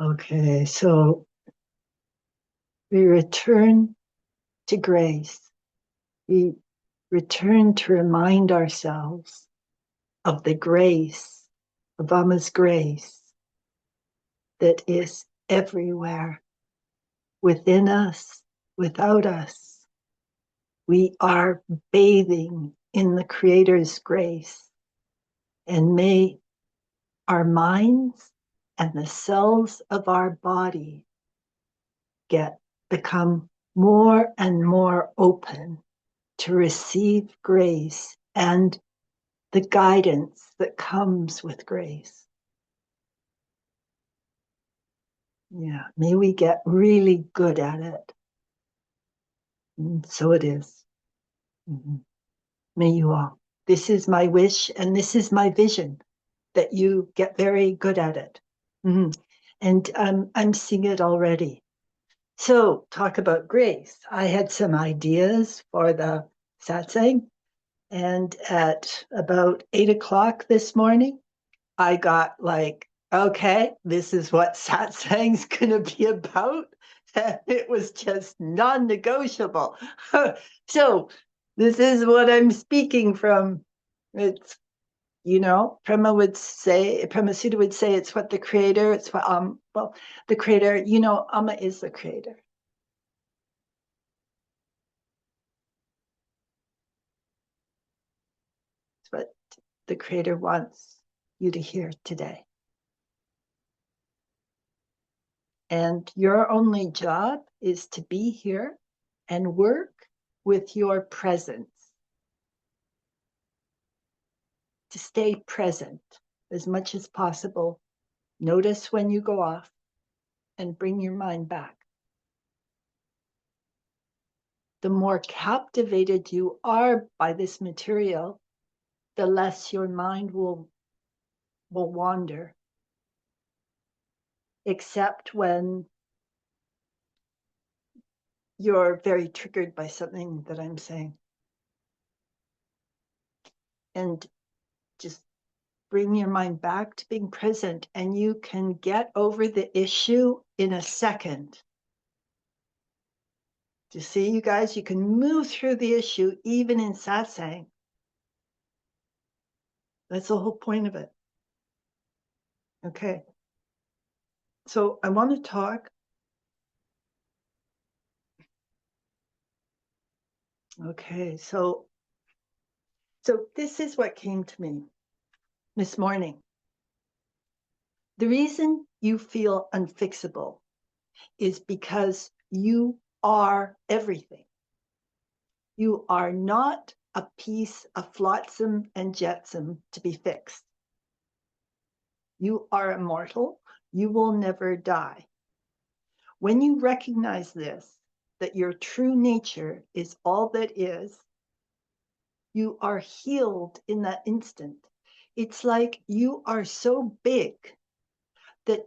Okay, so we return to grace. We return to remind ourselves of the grace, of Amma's grace that is everywhere, within us, without us. We are bathing in the Creator's grace. And may our minds and the cells of our body become more and more open to receive grace and the guidance that comes with grace. Yeah, may we get really good at it. And so it is. Mhm. May you all. This is my wish and this is my vision, that you get very good at it. Mhm. And I'm seeing it already. So, talk about grace. I had some ideas for the satsang, and at about 8 o'clock this morning, I got like, okay, this is what satsang's going to be about. And it was just non negotiable. So, this is what I'm speaking from. It's, Prema Sutta would say it's what the creator, it's what, well, the creator, Amma is the creator. It's what the creator wants you to hear today. And your only job is to be here and work with your presence, to stay present as much as possible. Notice when you go off and bring your mind back. The more captivated you are by this material, the less your mind will wander, except when you're very triggered by something that I'm saying. And just bring your mind back to being present, and you can get over the issue in a second. Do you see, you guys? You can move through the issue even in satsang. That's the whole point of it. Okay. So I want to talk. Okay. So this is what came to me this morning. The reason you feel unfixable is because you are everything. You are not a piece of flotsam and jetsam to be fixed. You are immortal. You will never die. When you recognize this, that your true nature is all that is, you are healed in that instant. It's like you are so big that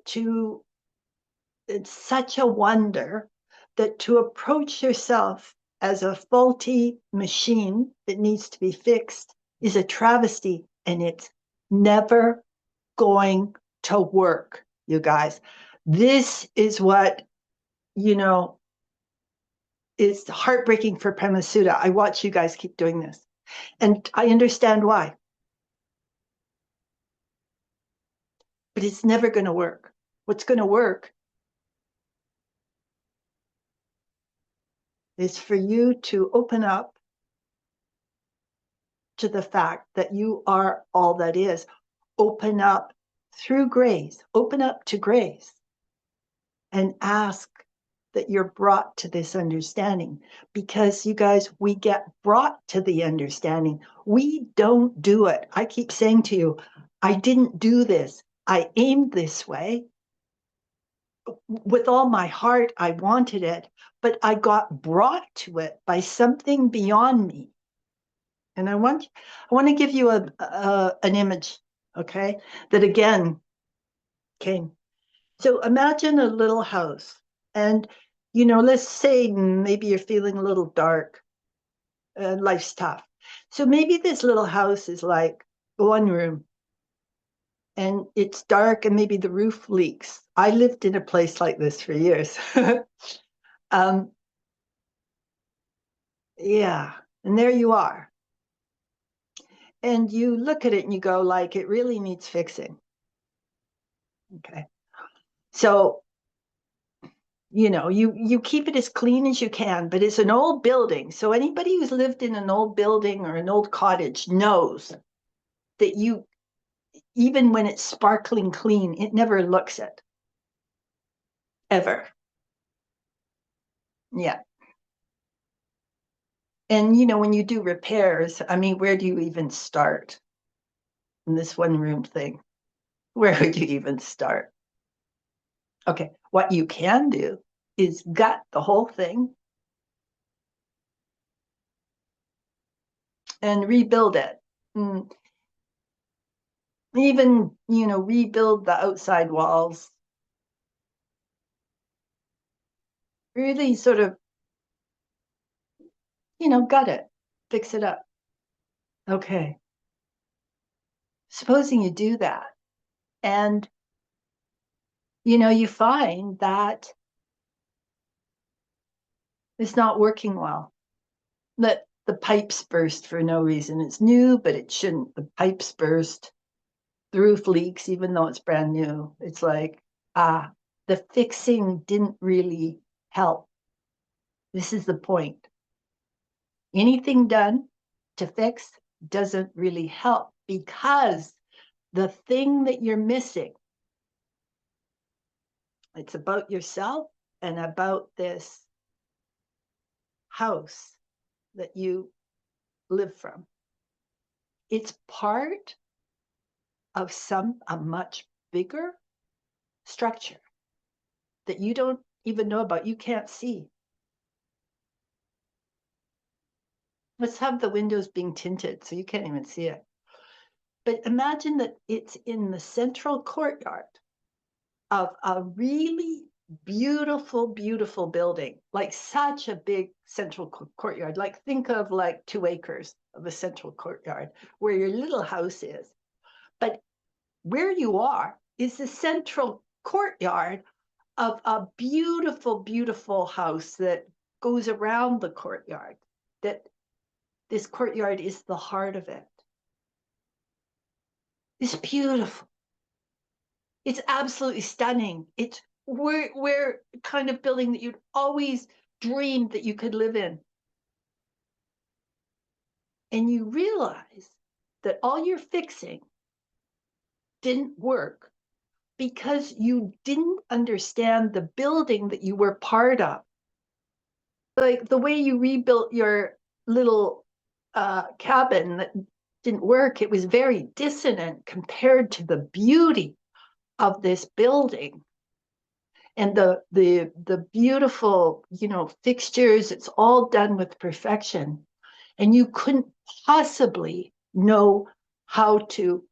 it's such a wonder that to approach yourself as a faulty machine that needs to be fixed is a travesty, and it's never going to work, you guys. This is what, is heartbreaking for Prema Sutta. I watch you guys keep doing this, and I understand why, but it's never going to work. What's going to work is for you to open up to the fact that you are all that is. Open up through grace, open up to grace, and ask that you're brought to this understanding. Because you guys, we get brought to the understanding. We don't do it. I keep saying to you, I didn't do this. I aimed this way. With all my heart, I wanted it, but I got brought to it by something beyond me. And I want to give you an image, okay, that again came. So imagine a little house, and let's say maybe you're feeling a little dark, life's tough. So maybe this little house is like one room, and it's dark and maybe the roof leaks. I lived in a place like this for years. um, yeah, and there you are. And you look at it and you go, like, it really needs fixing. Okay. So, you keep it as clean as you can, but it's an old building. So anybody who's lived in an old building or an old cottage knows that even when it's sparkling clean, it never looks it. Ever. Yeah. And when you do repairs, I mean, where do you even start in this one room thing? Where would you even start? Okay, what you can do is gut the whole thing and rebuild it. And even, rebuild the outside walls. Really sort of, gut it, fix it up. Okay. Supposing you do that and, you find that it's not working well, that the pipes burst for no reason. It's new, but it shouldn't. The pipes burst, the roof leaks, even though it's brand new. It's like, the fixing didn't really help. This is the point. Anything done to fix doesn't really help because the thing that you're missing, it's about yourself and about this house that you live from. It's part of a much bigger structure that you don't even know about, you can't see. Let's have the windows being tinted so you can't even see it. But imagine that it's in the central courtyard of a really beautiful, beautiful building, like such a big central courtyard. Like think of like 2 acres of a central courtyard where your little house is. But where you are is the central courtyard of a beautiful, beautiful house that goes around the courtyard. That this courtyard is the heart of it. It's beautiful. It's absolutely stunning. It's we're kind of building that you'd always dreamed that you could live in. And you realize that all your fixing didn't work because you didn't understand the building that you were part of. Like the way you rebuilt your little cabin that didn't work, it was very dissonant compared to the beauty of this building and the beautiful fixtures. It's all done with perfection, and you couldn't possibly know how to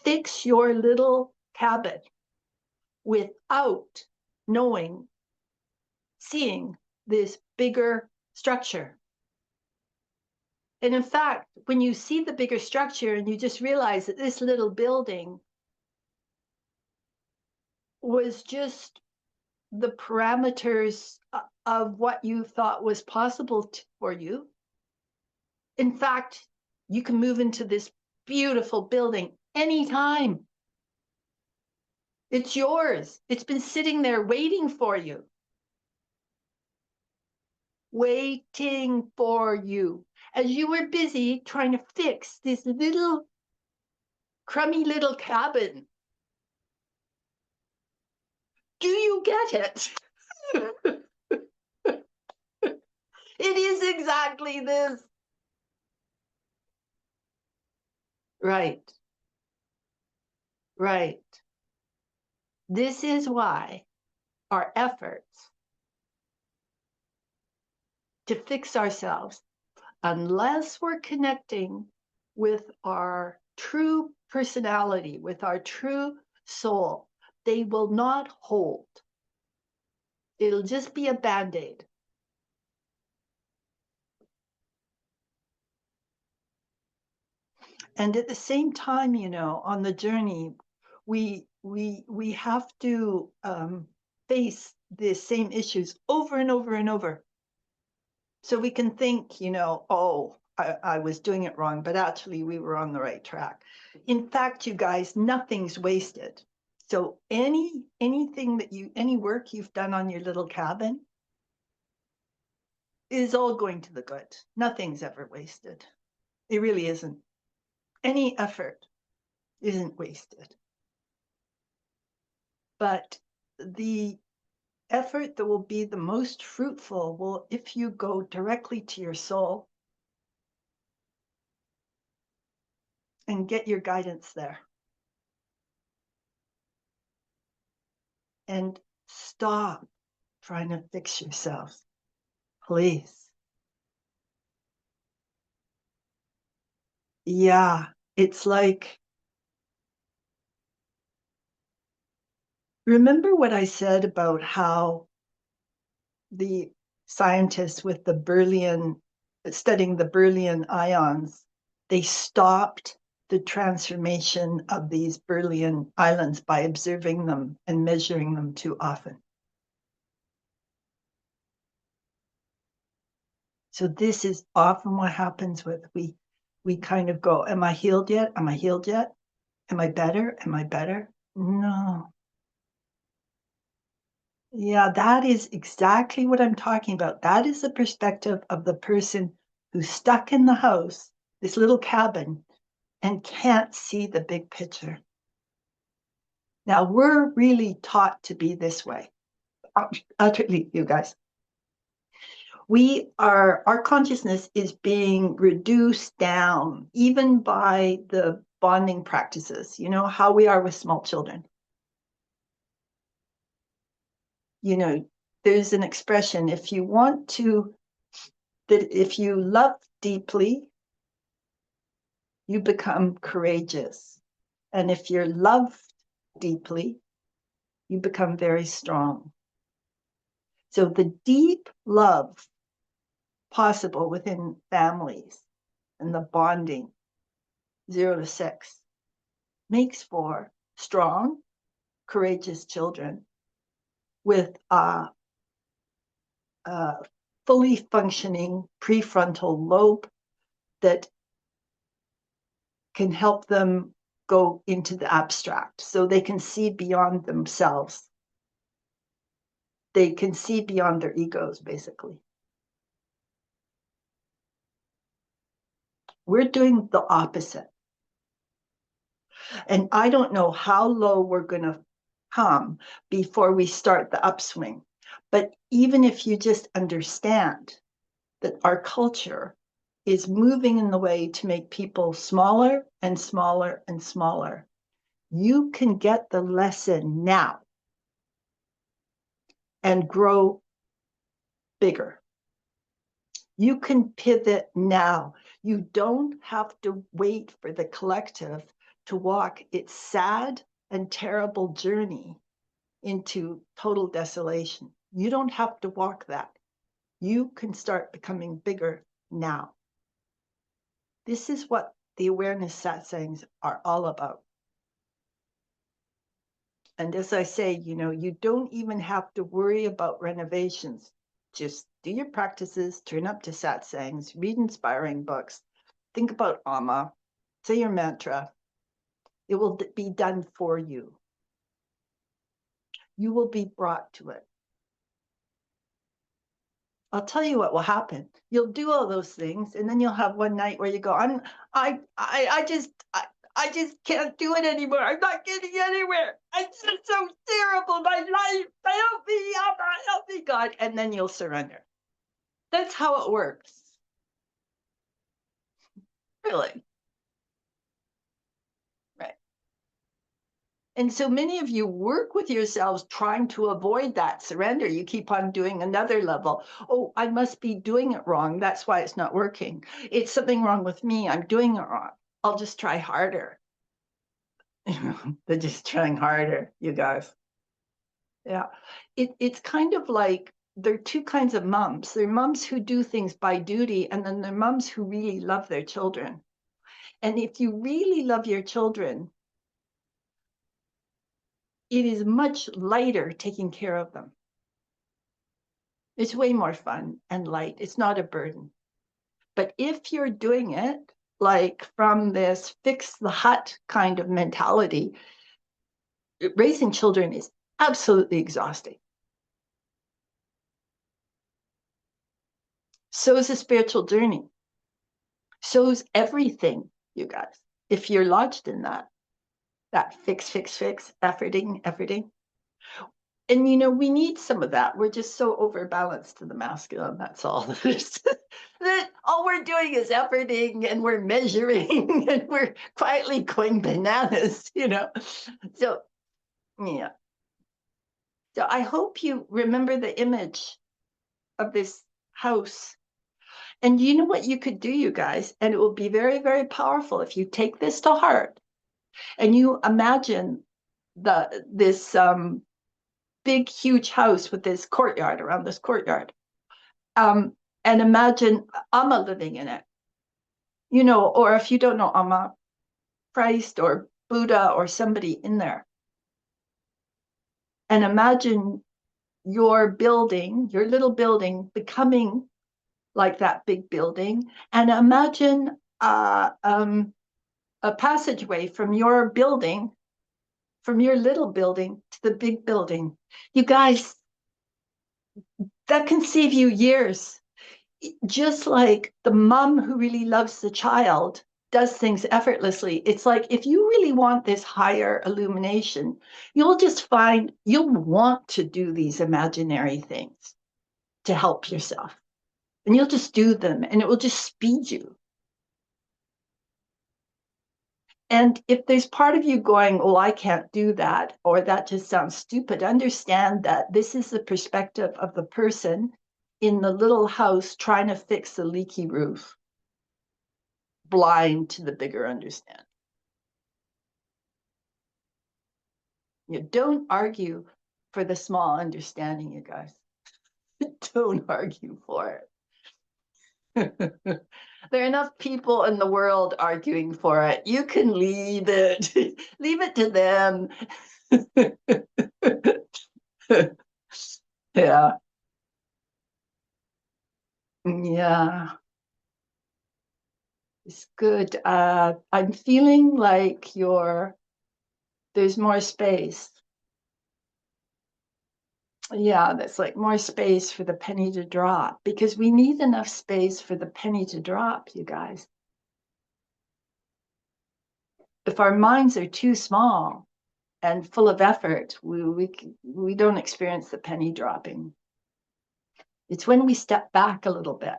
fix your little cabin without seeing this bigger structure. And in fact, when you see the bigger structure and you just realize that this little building was just the parameters of what you thought was possible for you. In fact, you can move into this beautiful building anytime. It's yours. It's been sitting there waiting for you. Waiting for you. As you were busy trying to fix this little crummy little cabin. Do you get it? It is exactly this. Right. Right. This is why our efforts to fix ourselves, unless we're connecting with our true personality, with our true soul, they will not hold. It'll just be a band-aid. And at the same time, on the journey, we have to face the same issues over and over and over. So we can think, oh, I was doing it wrong, but actually we were on the right track. In fact, you guys, nothing's wasted. So any work you've done on your little cabin is all going to the good. Nothing's ever wasted. It really isn't. Any effort isn't wasted. But the effort that will be the most fruitful will, if you go directly to your soul and get your guidance there. And stop trying to fix yourself, please. Yeah, it's like, remember what I said about how the scientists with the studying the beryllium ions, they stopped the transformation of these beryllium islands by observing them and measuring them too often. So this is often what happens with we kind of go, am I healed yet? Am I healed yet? Am I better? Am I better? No. Yeah, that is exactly what I'm talking about. That is the perspective of the person who's stuck in the house, this little cabin, and can't see the big picture. Now, we're really taught to be this way. Utterly, you guys. Our consciousness is being reduced down, even by the bonding practices, how we are with small children. There's an expression, if you love deeply, you become courageous. And if you're loved deeply, you become very strong. So the deep love possible within families and the bonding 0 to 6 makes for strong, courageous children with a fully functioning prefrontal lobe that can help them go into the abstract, so they can see beyond themselves. They can see beyond their egos, basically. We're doing the opposite. And I don't know how low we're going to come before we start the upswing. But even if you just understand that our culture is moving in the way to make people smaller and smaller and smaller, you can get the lesson now and grow bigger. You can pivot now. You don't have to wait for the collective to walk its sad and terrible journey into total desolation. You don't have to walk that. You can start becoming bigger now. This is what the awareness satsangs are all about. And as I say, you don't even have to worry about renovations. Just do your practices, turn up to satsangs, read inspiring books, think about Amma, say your mantra. It will be done for you. You will be brought to it. I'll tell you what will happen. You'll do all those things, and then you'll have one night where you go, I just can't do it anymore. I'm not getting anywhere. It's just so terrible. My life. Help me, Abba, help me, God. And then you'll surrender. That's how it works. Really. Right. And so many of you work with yourselves trying to avoid that surrender. You keep on doing another level. Oh, I must be doing it wrong. That's why it's not working. It's something wrong with me. I'm doing it wrong. I'll just try harder. They're just trying harder, you guys. Yeah. It's kind of like there are two kinds of moms. There are moms who do things by duty, and then there are moms who really love their children. And if you really love your children, it is much lighter taking care of them. It's way more fun and light. It's not a burden. But if you're doing it like from this fix the hut kind of mentality, raising children is absolutely exhausting. So is a spiritual journey. So is everything, you guys. If you're lodged in that fix, efforting. And we need some of that. We're just so overbalanced to the masculine. That's all. That all we're doing is efforting and we're measuring and we're quietly going bananas. So yeah. So I hope you remember the image of this house. And you know what you could do, you guys, and it will be very, very powerful if you take this to heart and you imagine this big, huge house with this courtyard around this courtyard. And imagine Amma living in it, or if you don't know Amma, Christ or Buddha or somebody in there. And imagine your building, your little building, becoming like that big building. And imagine a passageway from your building, from your little building to the big building. You guys, that can save you years. Just like the mom who really loves the child does things effortlessly. It's like if you really want this higher illumination, you'll just find you'll want to do these imaginary things to help yourself. And you'll just do them and it will just speed you. And if there's part of you going, oh, I can't do that, or that just sounds stupid, understand that this is the perspective of the person in the little house trying to fix the leaky roof, blind to the bigger understanding. You don't argue for the small understanding, you guys. Don't argue for it. There are enough people in the world arguing for it. You can leave it. Leave it to them. Yeah. Yeah. It's good. I'm feeling like there's more space. Yeah, that's like more space for the penny to drop because we need enough space for the penny to drop, you guys. If our minds are too small and full of effort, we don't experience the penny dropping. It's when we step back a little bit.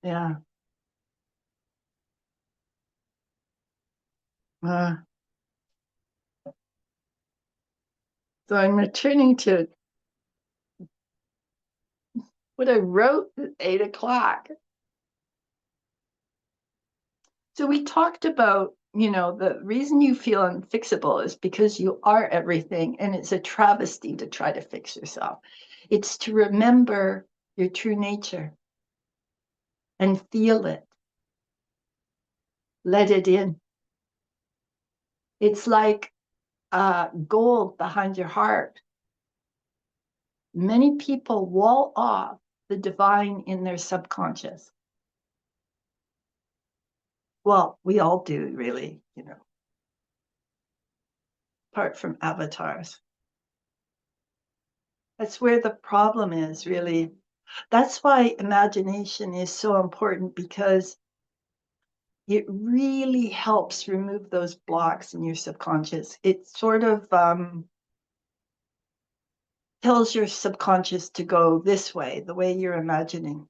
Yeah. Uh, so I'm returning to what I wrote at 8 o'clock. So we talked about, the reason you feel unfixable is because you are everything, and it's a travesty to try to fix yourself. It's to remember your true nature and feel it. Let it in. It's like gold behind your heart. Many people wall off the divine in their subconscious. Well, we all do, really, apart from avatars. That's where the problem is, really. That's why imagination is so important because it really helps remove those blocks in your subconscious. It sort of tells your subconscious to go this way, the way you're imagining,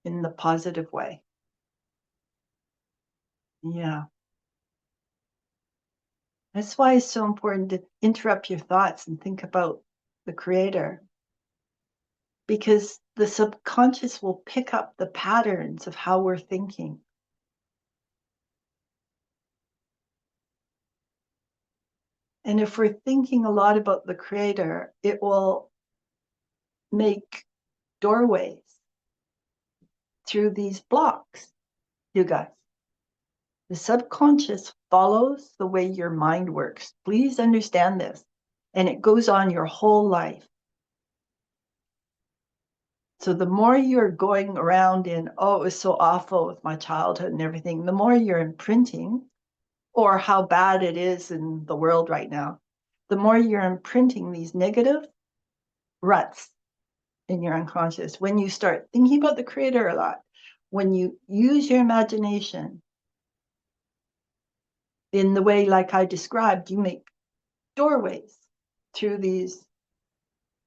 in the positive way. Yeah. That's why it's so important to interrupt your thoughts and think about the creator. Because the subconscious will pick up the patterns of how we're thinking. And if we're thinking a lot about the creator, it will make doorways through these blocks, you guys. The subconscious follows the way your mind works. Please understand this. And it goes on your whole life. So the more you're going around in, oh, it was so awful with my childhood and everything, the more you're imprinting, or how bad it is in the world right now, the more you're imprinting these negative ruts in your unconscious. When you start thinking about the Creator a lot, when you use your imagination in the way like I described, you make doorways through these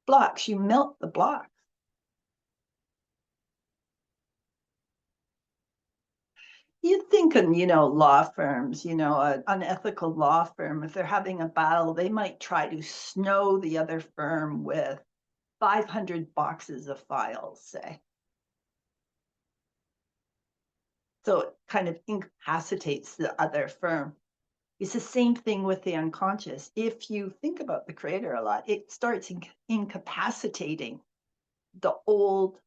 blocks, you melt the blocks. You think in, law firms, an unethical law firm, if they're having a battle, they might try to snow the other firm with 500 boxes of files, say. So it kind of incapacitates the other firm. It's the same thing with the unconscious. If you think about the Creator a lot, it starts incapacitating the old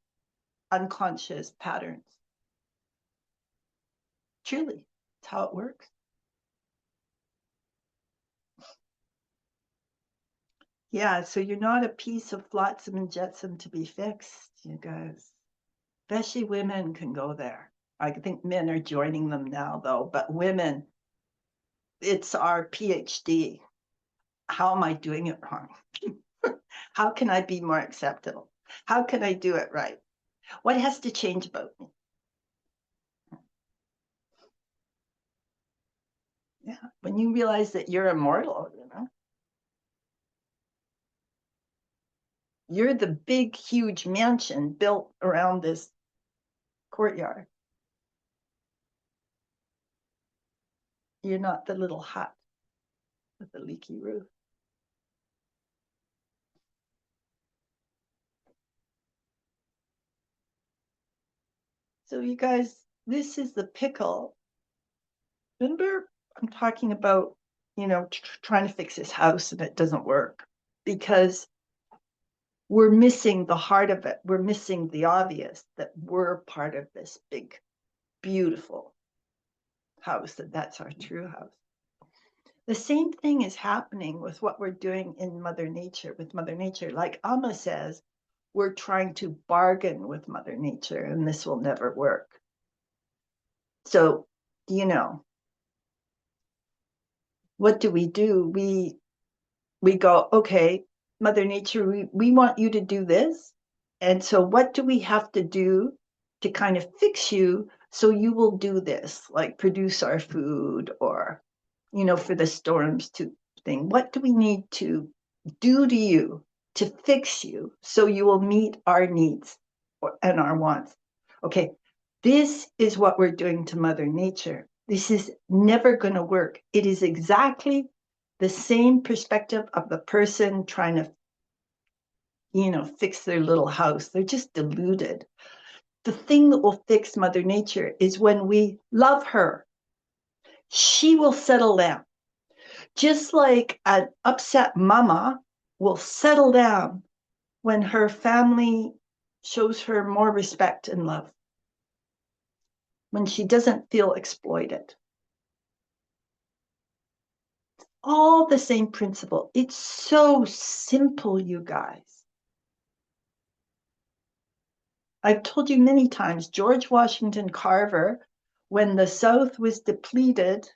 unconscious patterns. Truly, it's how it works. Yeah, so you're not a piece of flotsam and jetsam to be fixed, you guys. Especially women can go there. I think men are joining them now, though, but women, it's our PhD. How am I doing it wrong? How can I be more acceptable? How can I do it right? What has to change about me? Yeah, when you realize that you're immortal, you're the big, huge mansion built around this courtyard. You're not the little hut with the leaky roof. So you guys, this is the pickle. Remember, I'm talking about, trying to fix this house and it doesn't work because we're missing the heart of it. We're missing the obvious that we're part of this big, beautiful house, that's our true house. The same thing is happening with what we're doing in Mother Nature, with Mother Nature. Like Amma says, we're trying to bargain with Mother Nature and this will never work. So, what do? We go, okay, Mother Nature, we want you to do this. And so what do we have to do to kind of fix you so you will do this, like produce our food or, for the storms to thing? What do we need to do to you to fix you so you will meet our needs and our wants? Okay, this is what we're doing to Mother Nature. This is never going to work. It is exactly the same perspective of the person trying to, fix their little house. They're just deluded. The thing that will fix Mother Nature is when we love her. She will settle down. Just like an upset mama will settle down when her family shows her more respect and love, when she doesn't feel exploited. All the same principle. It's so simple, you guys. I've told you many times, George Washington Carver, when the South was depleted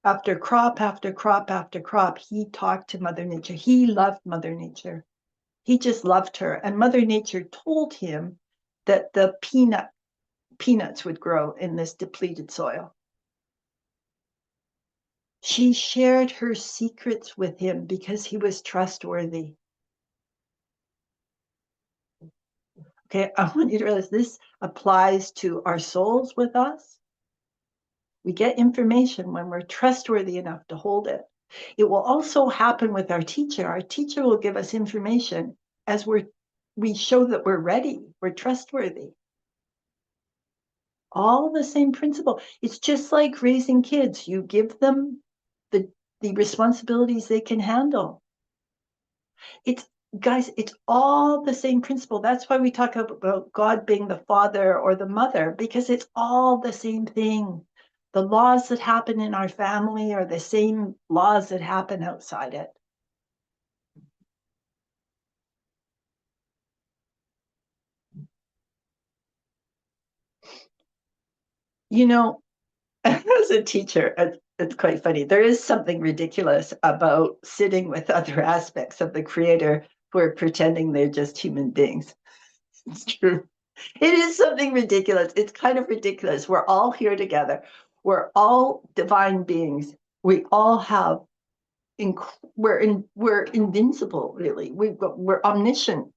after crop after crop after crop, he talked to Mother Nature. He loved Mother Nature. He just loved her. And Mother Nature told him that the peanuts would grow in this depleted soil. She shared her secrets with him because he was trustworthy. Okay, I want you to realize this applies to our souls with us. We get information when we're trustworthy enough to hold it. It will also happen with our teacher. Our teacher will give us information as we show that we're ready, we're trustworthy. All the same principle. It's just like raising kids. You give them the responsibilities they can handle. Guys, it's all the same principle. That's why we talk about God being the father or the mother, because it's all the same thing. the laws that happen in our family are the same laws that happen outside it. You know, as a teacher, it's quite funny. There is something ridiculous about sitting with other aspects of the creator who are pretending they're just human beings. It's true. It is something ridiculous. It's kind of ridiculous. We're all here together. We're all divine beings. We all have, we're invincible, really. We're omniscient.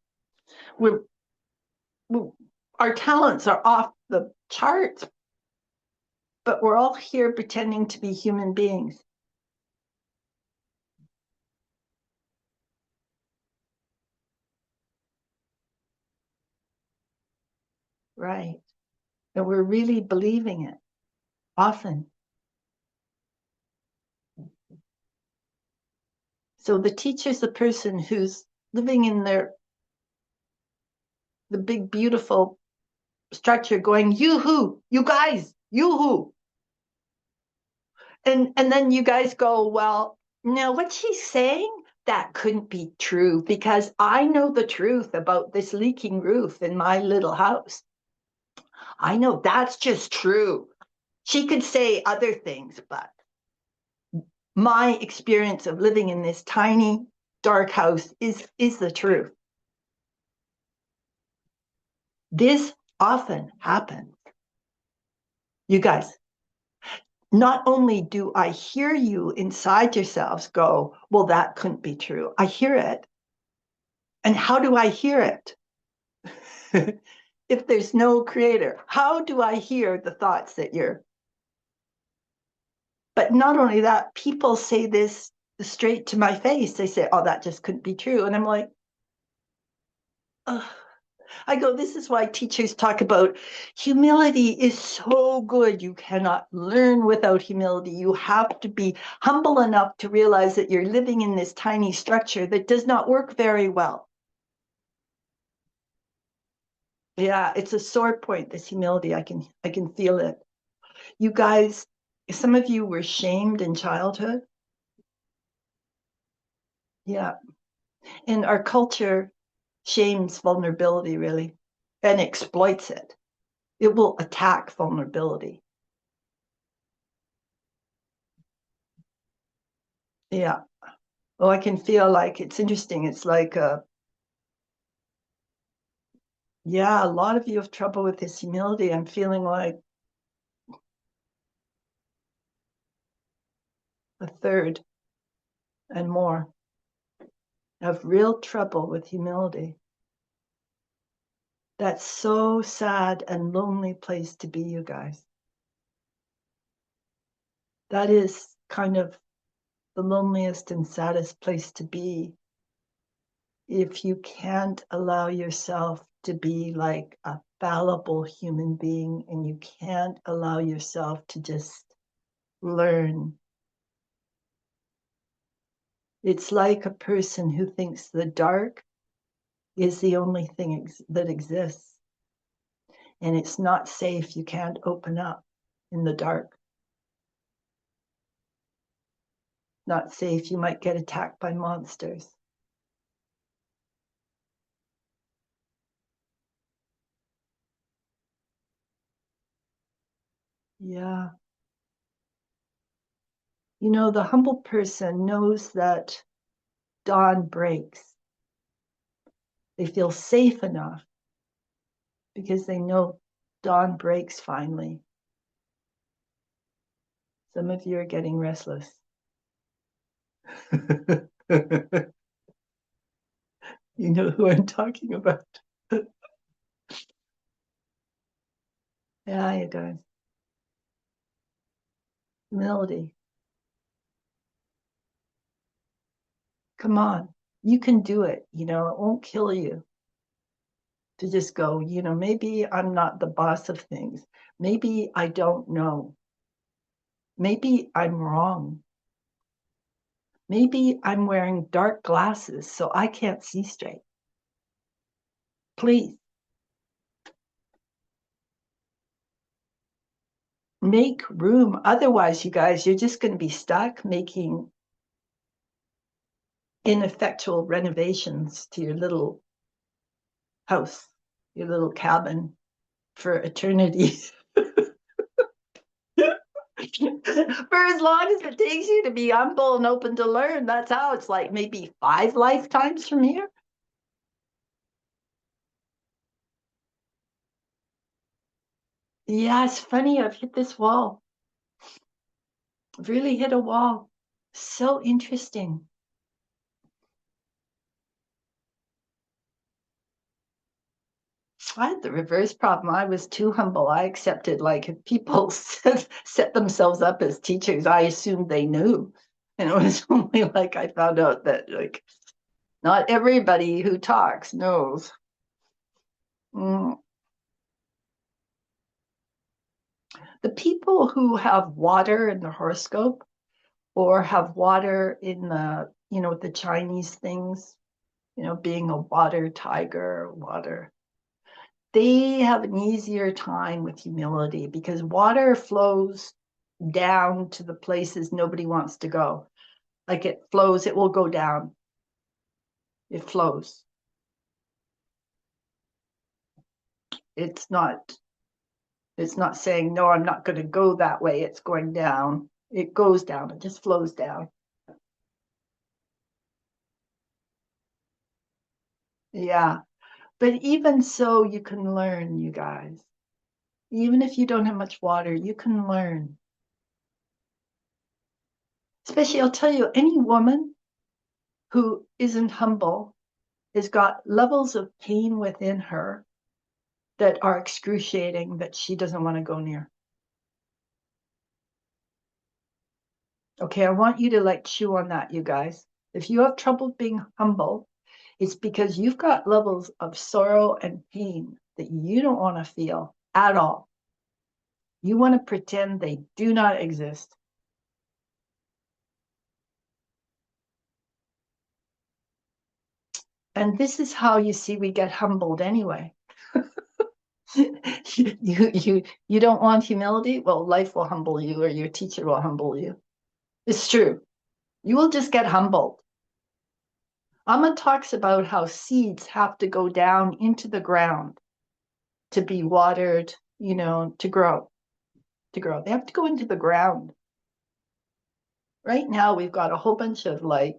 We're, we're, our talents are off the charts, but we're all here pretending to be human beings. Right. And we're really believing it often. So the teacher's the person who's living in the big, beautiful structure going, yoo-hoo, you guys, yoo-hoo. And then you guys go, well, no, what she's saying, that couldn't be true because I know the truth about this leaking roof in my little house. I know that's just true. She could say other things, but my experience of living in this tiny, dark house is the truth. This often happens. You guys, not only do I hear you inside yourselves go, well, that couldn't be true. I hear it. And how do I hear it? If there's no creator, how do I hear the thoughts that you're? But not only that, people say this straight to my face. They say, oh, that just couldn't be true. And I'm like, ugh. I go, this is why teachers talk about humility is so good. You cannot learn without humility. You have to be humble enough to realize that you're living in this tiny structure that does not work very well. Yeah, it's a sore point, this humility. I can feel it. You guys, some of you were shamed in childhood. Yeah. And our culture shames vulnerability, really, and exploits it. It will attack vulnerability. Yeah. Oh, I can feel like it's interesting. It's like, yeah, a lot of you have trouble with this humility. I'm feeling like a third and more have real trouble with humility. That's so sad and lonely place to be, you guys. That is kind of the loneliest and saddest place to be if you can't allow yourself to be like a fallible human being and you can't allow yourself to just learn. It's like a person who thinks the dark is the only thing that exists. And it's not safe. You can't open up in the dark. Not safe. You might get attacked by monsters. Yeah. You know, the humble person knows that dawn breaks. They feel safe enough because they know dawn breaks finally. Some of you are getting restless. You know who I'm talking about. Yeah, you guys. Melody. Come on. You can do it. You know, it won't kill you to just go, you know, maybe I'm not the boss of things. Maybe I don't know. Maybe I'm wrong. Maybe I'm wearing dark glasses so I can't see straight. Please. make room. Otherwise, you guys, you're just going to be stuck making ineffectual renovations to your little house, your little cabin for eternity. For as long as it takes you to be humble and open to learn, that's how it's like maybe 5 lifetimes from here. Yeah, it's funny. I've hit this wall. I've really hit a wall. So interesting. I had the reverse problem. I was too humble. I accepted, like, if people set themselves up as teachers, I assumed they knew. And it was only like I found out that, like, not everybody who talks knows. Mm. The people who have water in the horoscope or have water in the, the Chinese things, being a water tiger, water, they have an easier time with humility because water flows down to the places nobody wants to go. Like it flows, it will go down. It flows. It's not it's not saying no, I'm not going to go that way. It's going down. It goes down. It just flows down. Yeah. But even so, you can learn, you guys. Even if you don't have much water, you can learn. Especially, I'll tell you, any woman who isn't humble has got levels of pain within her that are excruciating that she doesn't want to go near. Okay, I want you to like chew on that, you guys. If you have trouble being humble, it's because you've got levels of sorrow and pain that you don't want to feel at all. You want to pretend they do not exist. And this is how you see we get humbled anyway. You don't want humility? Well, life will humble you or your teacher will humble you. It's true. You will just get humbled. Amma talks about how seeds have to go down into the ground to be watered, to grow, They have to go into the ground. Right now, we've got a whole bunch of like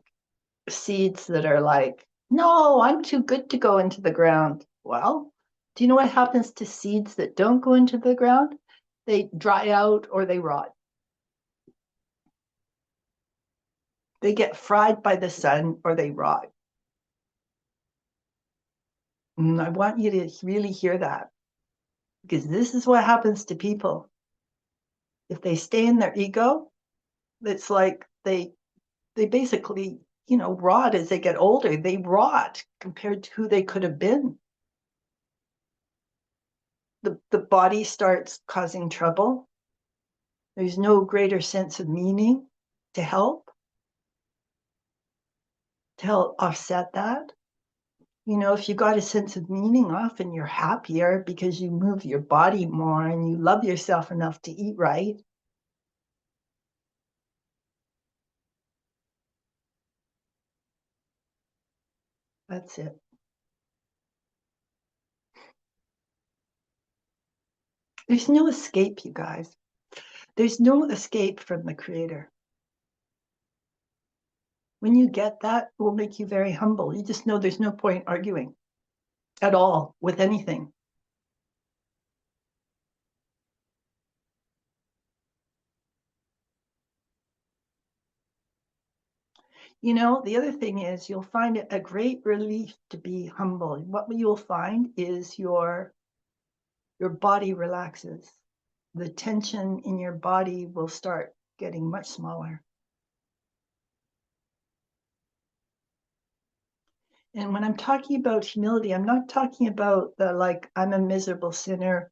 seeds that are like, no, I'm too good to go into the ground. Well, do you know what happens to seeds that don't go into the ground? They dry out or they rot. They get fried by the sun or they rot. And I want you to really hear that because this is what happens to people. If they stay in their ego, it's like they basically, rot as they get older. They rot compared to who they could have been. The body starts causing trouble. There's no greater sense of meaning to help offset that. If you got a sense of meaning, often you're happier because you move your body more and you love yourself enough to eat right. That's it. There's no escape, you guys. There's no escape from the Creator. When you get that, it will make you very humble. You just know there's no point arguing at all with anything. The other thing is you'll find it a great relief to be humble. What you'll find is your body relaxes. The tension in your body will start getting much smaller. And when I'm talking about humility, I'm not talking about the like, I'm a miserable sinner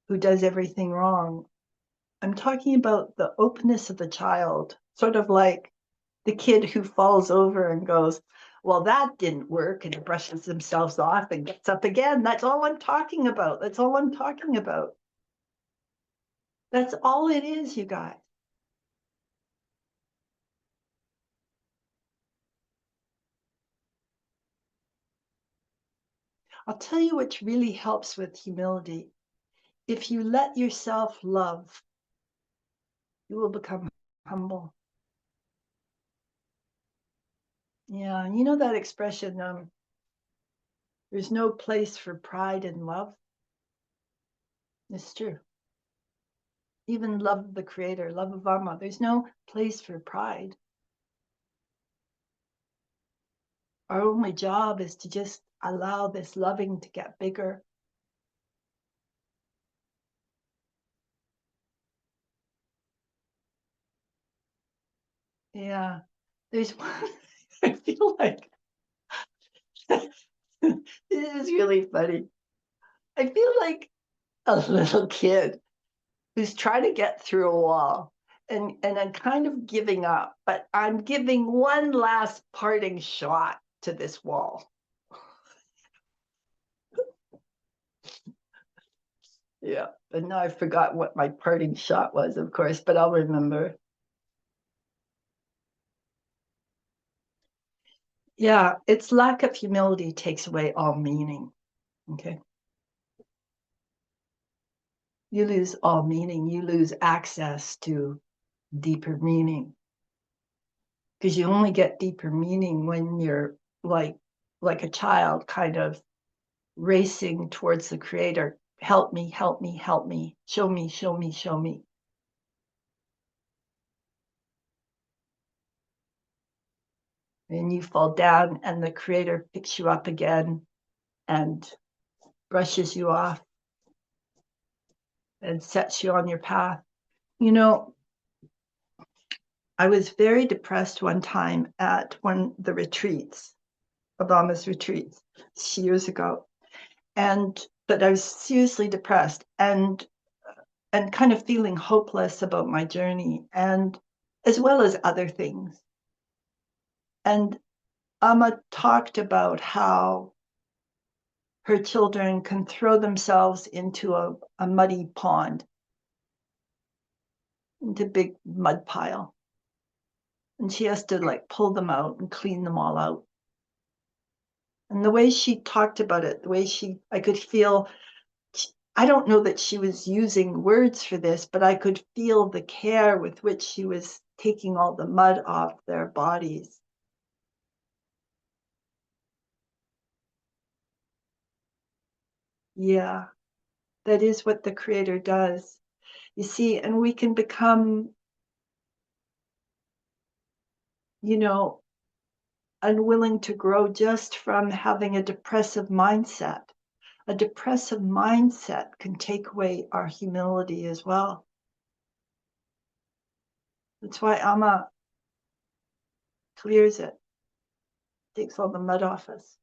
who does everything wrong. I'm talking about the openness of the child, sort of like the kid who falls over and goes, well, that didn't work, and brushes themselves off and gets up again. That's all I'm talking about. That's all I'm talking about. That's all it is, you guys. I'll tell you what really helps with humility. If you let yourself love, you will become humble. Yeah, you know that expression, there's no place for pride in love? It's true. Even love of the creator, love of Amma, there's no place for pride. Our only job is to just allow this loving to get bigger. Yeah, there's one, I feel like, this is really funny. I feel like a little kid who's trying to get through a wall, and I'm kind of giving up, but I'm giving one last parting shot to this wall. Yeah, but now I forgot what my parting shot was, of course, but I'll remember. Yeah, its lack of humility takes away all meaning. Okay. You lose all meaning, you lose access to deeper meaning. Because you only get deeper meaning when you're like a child kind of racing towards the creator. Help me, help me, help me. Show me, show me, show me. And you fall down and the creator picks you up again and brushes you off and sets you on your path. You know, I was very depressed one time at one of the retreats, Obama's retreats, years ago. But I was seriously depressed and kind of feeling hopeless about my journey, and as well as other things. And Amma talked about how her children can throw themselves into a muddy pond, into a big mud pile. And she has to like pull them out and clean them all out. And the way she talked about it, the way I could feel, I don't know that she was using words for this, but I could feel the care with which she was taking all the mud off their bodies. Yeah, that is what the creator does. You see, and we can become, you know, unwilling to grow just from having a depressive mindset. A depressive mindset can take away our humility as well. That's why Amma clears it, takes all the mud off us.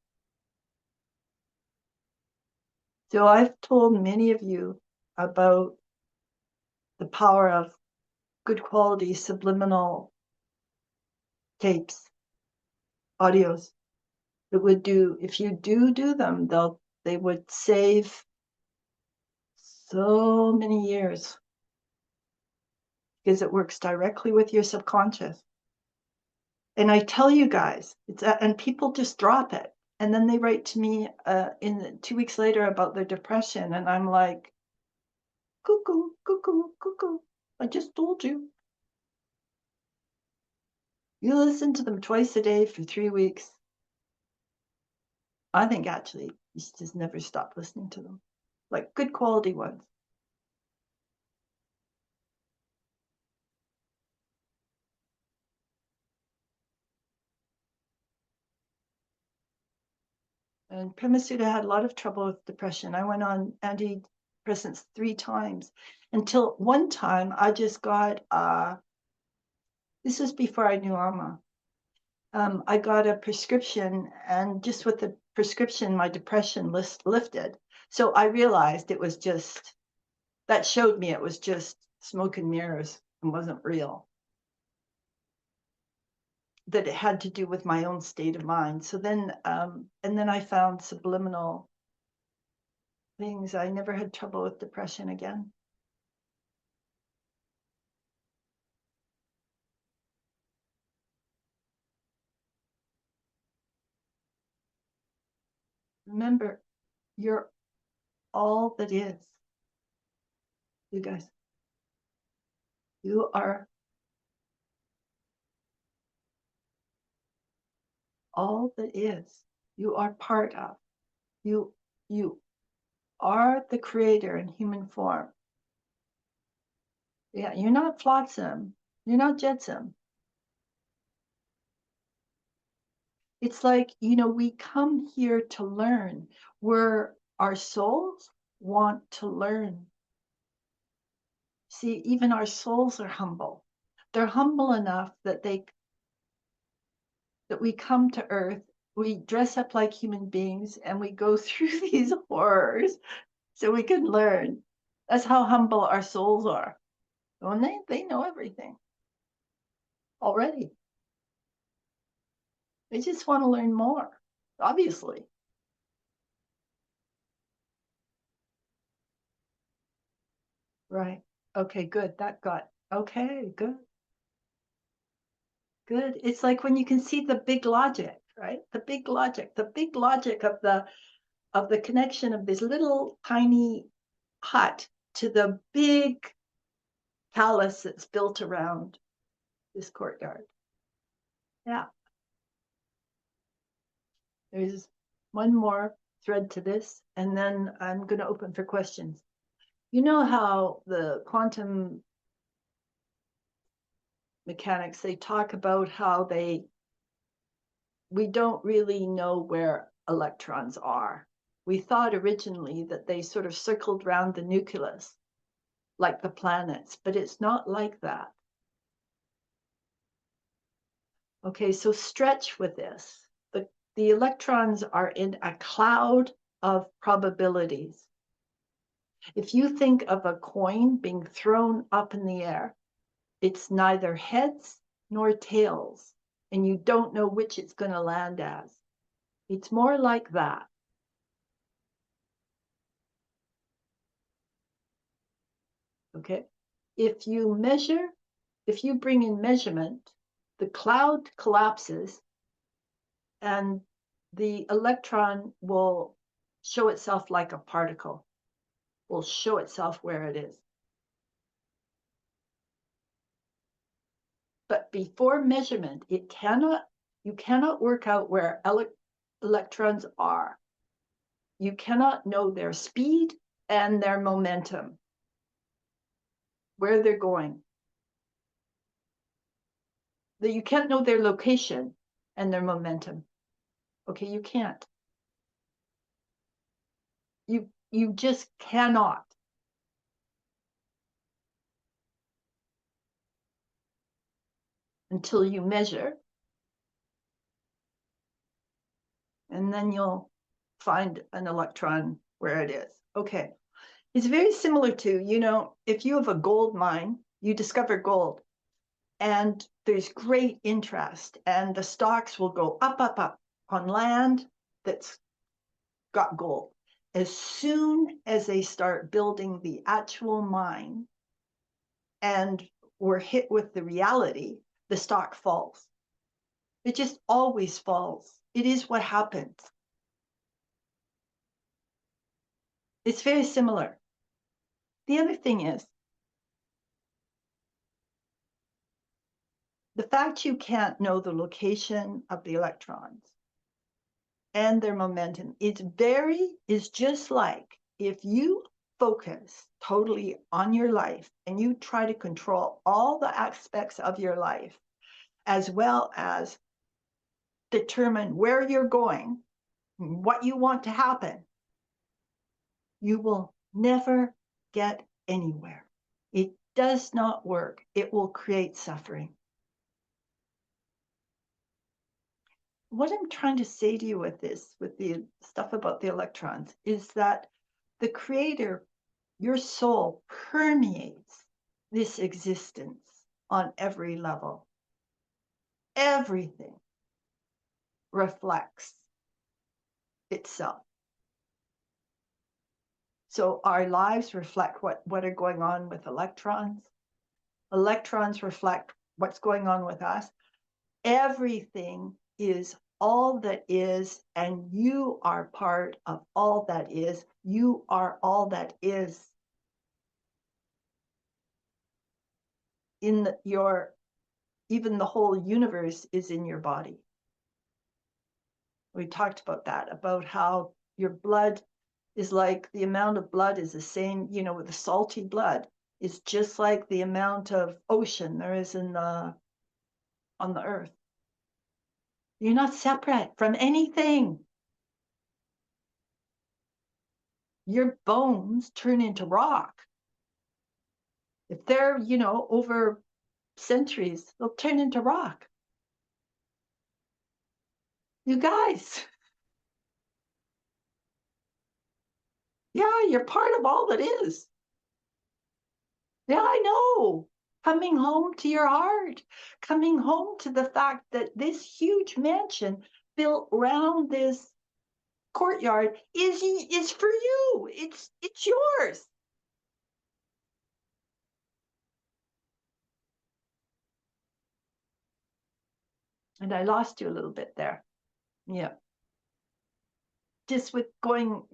So I've told many of you about the power of good quality subliminal tapes, audios that would do, if you do them, they would save so many years because it works directly with your subconscious. And I tell you guys, and people just drop it. And then they write to me in 2 weeks later about their depression. And I'm like, cuckoo, cuckoo, cuckoo. I just told you. You listen to them twice a day for 3 weeks. I think actually you should just never stop listening to them. Like good quality ones. And Premasudha had a lot of trouble with depression. I went on antidepressants 3 times until one time I just got, this was before I knew Amma. I got a prescription, and just with the prescription, my depression lifted. So I realized it was just, that showed me it was just smoke and mirrors and wasn't real. That it had to do with my own state of mind. So then, and then I found subliminal things. I never had trouble with depression again. Remember, you're all that is. You guys, you are all that is. You are part of. You are the creator in human form. Yeah, you're not flotsam. You're not jetsam. It's like, we come here to learn, where our souls want to learn. See, even our souls are humble. They're humble enough that we come to earth, we dress up like human beings, and we go through these horrors so we can learn. That's how humble our souls are. And they know everything already. They just want to learn more, obviously. Right. Okay, good. Okay, good. Good. It's like when you can see the big logic, right? The big logic of the connection of this little tiny hut to the big palace that's built around this courtyard. Yeah. There's one more thread to this, and then I'm going to open for questions. You know how the quantum mechanics, they talk about how we don't really know where electrons are. We thought originally that they sort of circled around the nucleus like the planets, but it's not like that. Okay, so stretch with this. The electrons are in a cloud of probabilities. If you think of a coin being thrown up in the air, it's neither heads nor tails, and you don't know which it's going to land as. It's more like that. Okay? If you bring in measurement, the cloud collapses and the electron will show itself like a particle, will show itself where it is. But before measurement, you cannot work out where electrons are. You cannot know their speed and their momentum, where they're going. You can't know their location and their momentum. Okay, you can't. You just cannot. Until you measure. And then you'll find an electron where it is. Okay. It's very similar to, if you have a gold mine, you discover gold, and there's great interest, and the stocks will go up, up, up on land that's got gold. As soon as they start building the actual mine and we're hit with the reality, the stock falls. It just always falls. It is what happens. It's very similar. The other thing is, the fact you can't know the location of the electrons and their momentum is just like if you focus totally on your life and you try to control all the aspects of your life, as well as determine where you're going, what you want to happen, you will never get anywhere. It does not work. It will create suffering. What I'm trying to say to you with the stuff about the electrons, is that the creator, your soul, permeates this existence on every level. Everything reflects itself. So our lives reflect what are going on with electrons. Electrons reflect what's going on with us. Everything is all that is, and you are part of all that is. You are all that is. Even the whole universe is in your body. We talked about that, about how your blood is like, the amount of blood is the same, with the salty blood, is just like the amount of ocean there is on the earth. You're not separate from anything. Your bones turn into rock. If they're, over centuries, they'll turn into rock. You guys, yeah, you're part of all that is. Yeah, I know. Coming home to your heart, coming home to the fact that this huge mansion built around this courtyard is for you. It's yours. And I lost you a little bit there. Yeah. Just with going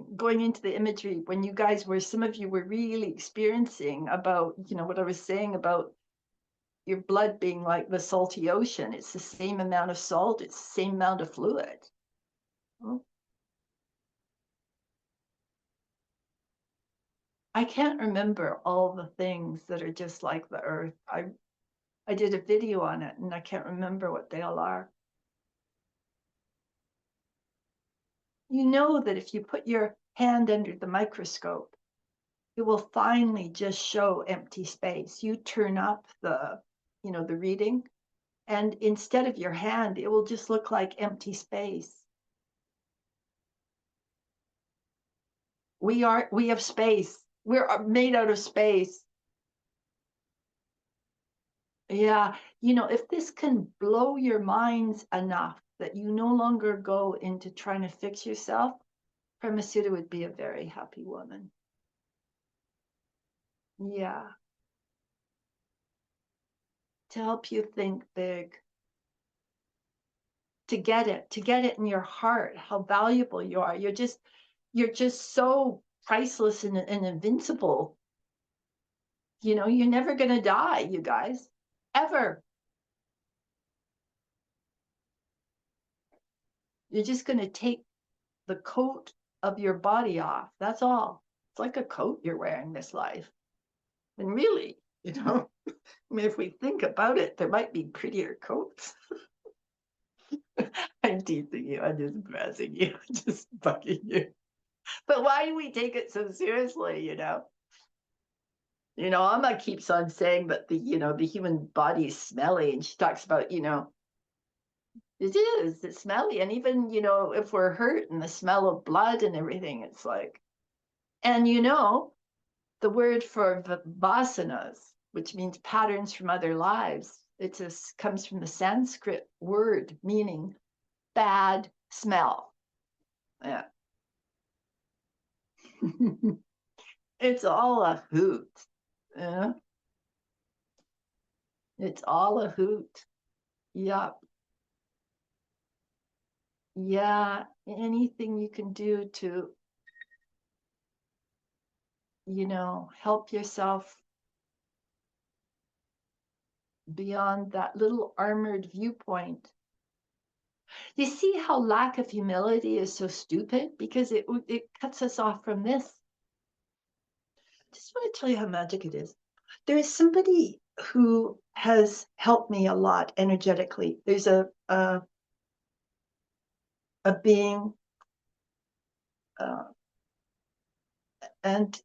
into the imagery, when you guys were, some of you were really experiencing about, what I was saying about your blood being like the salty ocean. It's the same amount of salt, it's the same amount of fluid. Oh. I can't remember all the things that are just like the earth. I did a video on it and I can't remember what they all are. You know that if you put your hand under the microscope, it will finally just show empty space. You turn up the reading, and instead of your hand, it will just look like empty space. We have space. We're made out of space. Yeah, if this can blow your minds enough that you no longer go into trying to fix yourself, Pramasita would be a very happy woman. Yeah. To help you think big. To get it in your heart, how valuable you are. You're just so priceless and invincible. You're never going to die, you guys, ever. You're just going to take the coat of your body off. That's all. It's like a coat you're wearing this life. And really, I mean, if we think about it, there might be prettier coats. I'm teasing you. I'm just pressing you. I'm just bugging you. But why do we take it so seriously, Amma keeps on saying that the human body is smelly, and she talks about, it's smelly. And even, if we're hurt and the smell of blood and everything, it's like, and the word for vasanas, which means patterns from other lives, comes from the Sanskrit word meaning bad smell. Yeah. It's all a hoot. Yeah. It's all a hoot. Yep. Yeah. Anything you can do to, help yourself beyond that little armored viewpoint. You see how lack of humility is so stupid? Because it cuts us off from this. I just want to tell you how magic it is. There is somebody who has helped me a lot energetically. There's a being, and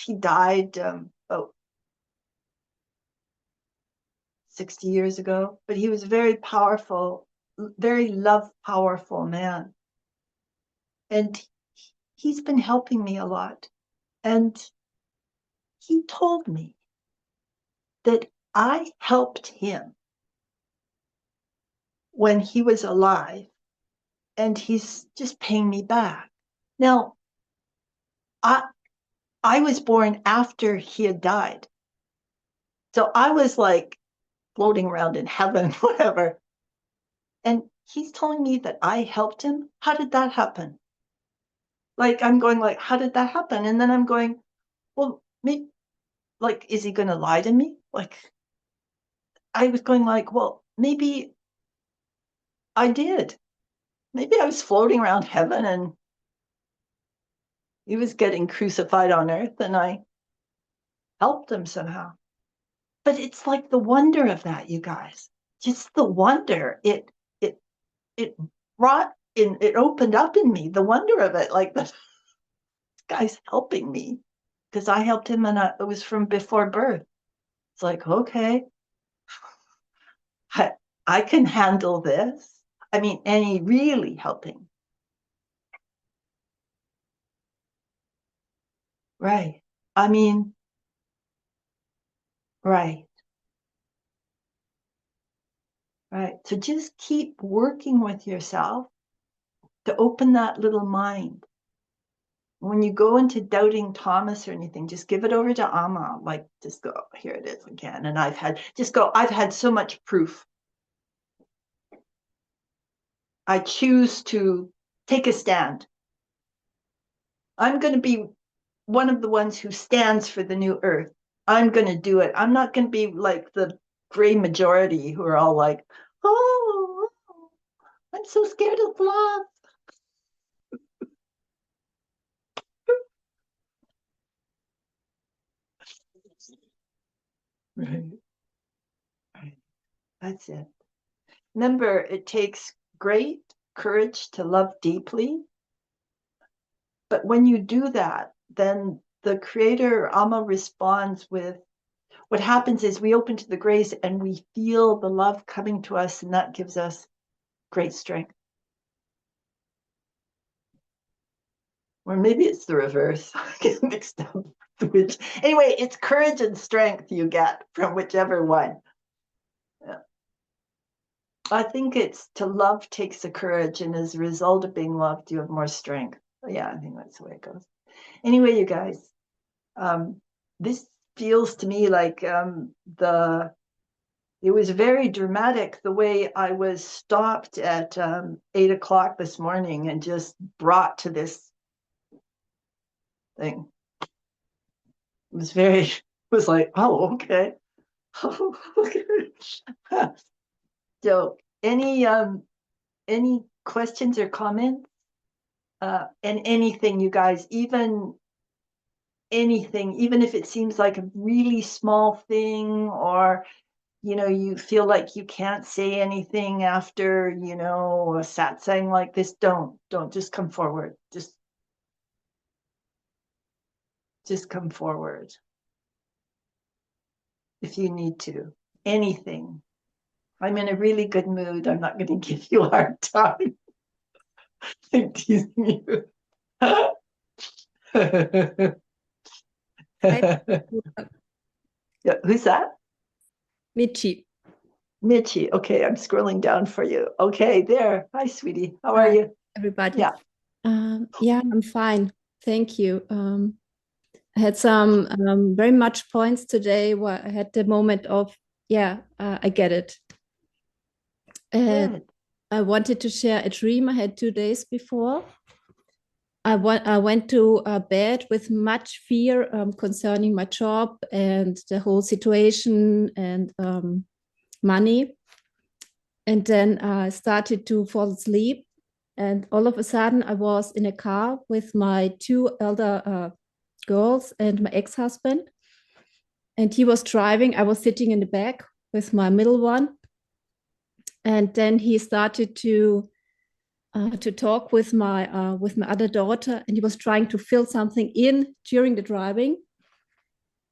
he died about 60 years ago, but he was a very powerful, very powerful man. And he's been helping me a lot. And he told me that I helped him when he was alive, and he's just paying me back. Now, I was born after he had died. So I was like floating around in heaven, whatever. And he's telling me that I helped him. How did that happen? Like, I'm going like, how did that happen? And then I'm going, well, maybe, like, is he going to lie to me? Like, I was going like, well, maybe I did. Maybe I was floating around heaven and he was getting crucified on earth and I helped him somehow. But it's like the wonder of that, you guys. Just the wonder. It brought in, it opened up in me, the wonder of it. Like, this guy's helping me because I helped him and it was from before birth. It's like, okay, I can handle this. I mean, and he really helping. Right. I mean, right. Right. So just keep working with yourself to open that little mind. When you go into doubting Thomas or anything, just give it over to Amma. Like, just go, here it is again. And I've had so much proof. I choose to take a stand. I'm going to be one of the ones who stands for the new earth. I'm going to do it. I'm not going to be like the gray majority who are all like, oh, I'm so scared of love. Right. Right. That's it. Remember, it takes great courage to love deeply. But when you do that, then the creator, Amma, responds with what happens is we open to the grace and we feel the love coming to us, and that gives us great strength. Or maybe it's the reverse. I get mixed up. Which, anyway, it's courage and strength you get from whichever one. Yeah. I think it's to love takes the courage, and as a result of being loved, you have more strength. Yeah, I think that's the way it goes. Anyway, you guys, this feels to me like it was very dramatic the way I was stopped at 8 o'clock this morning and just brought to this thing. It was very, it was like, oh, okay. Okay. So any questions or comments? And anything, you guys, even anything, even if it seems like a really small thing, or you feel like you can't say anything after a satsang like this, don't just come forward. Just come forward if you need to. Anything. I'm in a really good mood. I'm not going to give you a hard time. I'm teasing you. Yeah, who's that? Michi. Michi. Okay, I'm scrolling down for you. Okay, there. Hi, sweetie. How are Hi, you? everybody. Yeah. Yeah, I'm fine. Thank you. I had some very much points today where I had the moment of, I get it. And Good. I wanted to share a dream I had 2 days before. I went to bed with much fear concerning my job and the whole situation and money. And then I started to fall asleep. And all of a sudden, I was in a car with my two elder girls and my ex-husband. And he was driving. I was sitting in the back with my middle one. And then he started to talk with my other daughter, and he was trying to fill something in during the driving.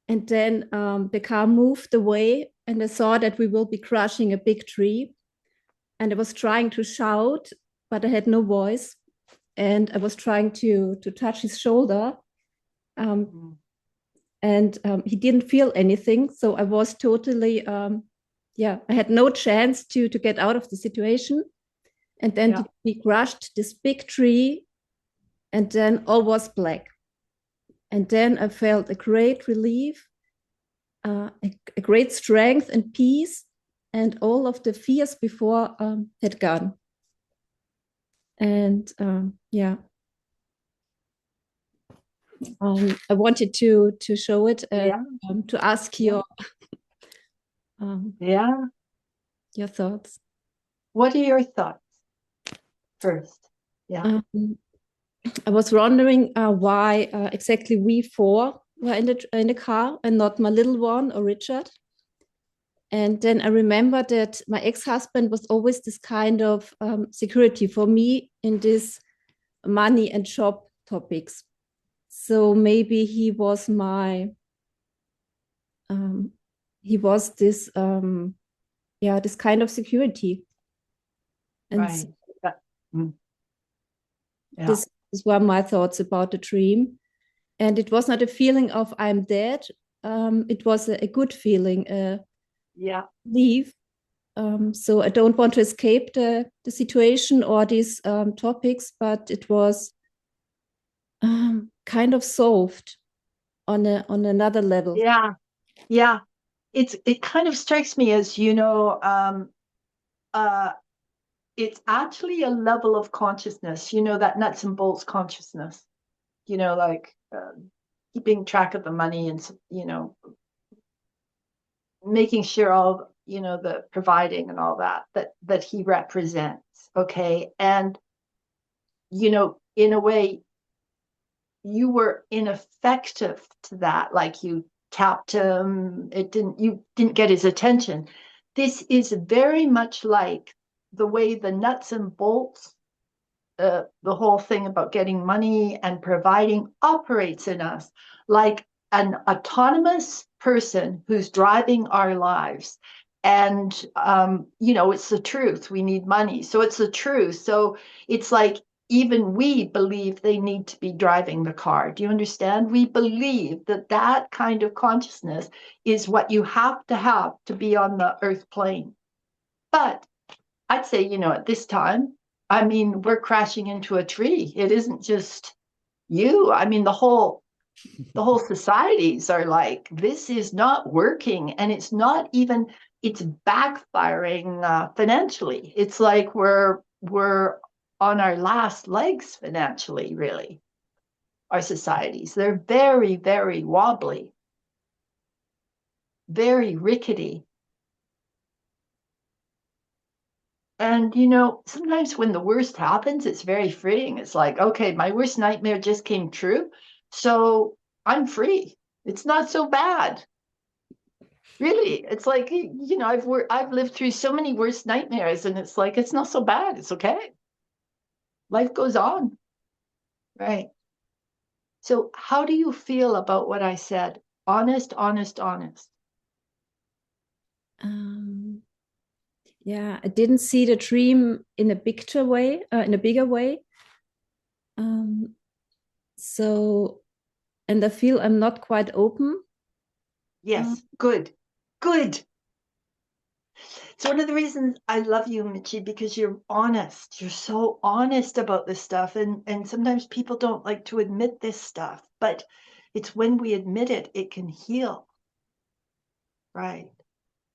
And then the car moved away, and I saw that we will be crushing a big tree. And I was trying to shout, but I had no voice. And I was trying to touch his shoulder. And he didn't feel anything. So I was totally, I had no chance to get out of the situation. And then we crushed this big tree, and then all was black. And then I felt a great relief, a great strength and peace, and all of the fears before had gone. And yeah, I wanted to show it and to ask Yeah. your thoughts. What are your thoughts first? Yeah. I was wondering why exactly we four were in the car and not my little one or Richard. And then I remember that my ex-husband was always this kind of security for me in this money and job topics. So maybe he was this this kind of security. And Right. Mm. Yeah. this were my thoughts about the dream. And it was not a feeling of I'm dead. It was a good feeling, Yeah. leave. So I don't want to escape the situation or these topics, but it was kind of solved on another level. Yeah. Yeah. It kind of strikes me as, it's actually a level of consciousness, that nuts and bolts consciousness, like keeping track of the money and, making sure all, the providing and all that he represents. Okay. And, in a way, you were ineffective to that. Like you tapped him, you didn't get his attention. This is very much like the way the nuts and bolts, the whole thing about getting money and providing operates in us, like an autonomous person who's driving our lives. And it's the truth. We need money, so it's the truth. So it's like even we believe they need to be driving the car. Do you understand? We believe that kind of consciousness is what you have to be on the earth plane. But I'd say, at this time, I mean, we're crashing into a tree. It isn't just you. I mean, the whole societies are like, this is not working, and it's not even, it's backfiring financially. It's like we're on our last legs financially, really. Our societies, they're very, very wobbly, very rickety. And, sometimes when the worst happens, it's very freeing. It's like, okay, my worst nightmare just came true. So I'm free. It's not so bad. Really. It's like, I've lived through so many worst nightmares, and it's like, it's not so bad. It's okay. Life goes on. Right. So how do you feel about what I said? Honest, honest, honest. Yeah, I didn't see the dream in a bigger way, so, and I feel I'm not quite open. Yes. Good. Good. It's one of the reasons I love you, Michi, because you're honest. You're so honest about this stuff. And sometimes people don't like to admit this stuff, but it's when we admit it, it can heal. Right.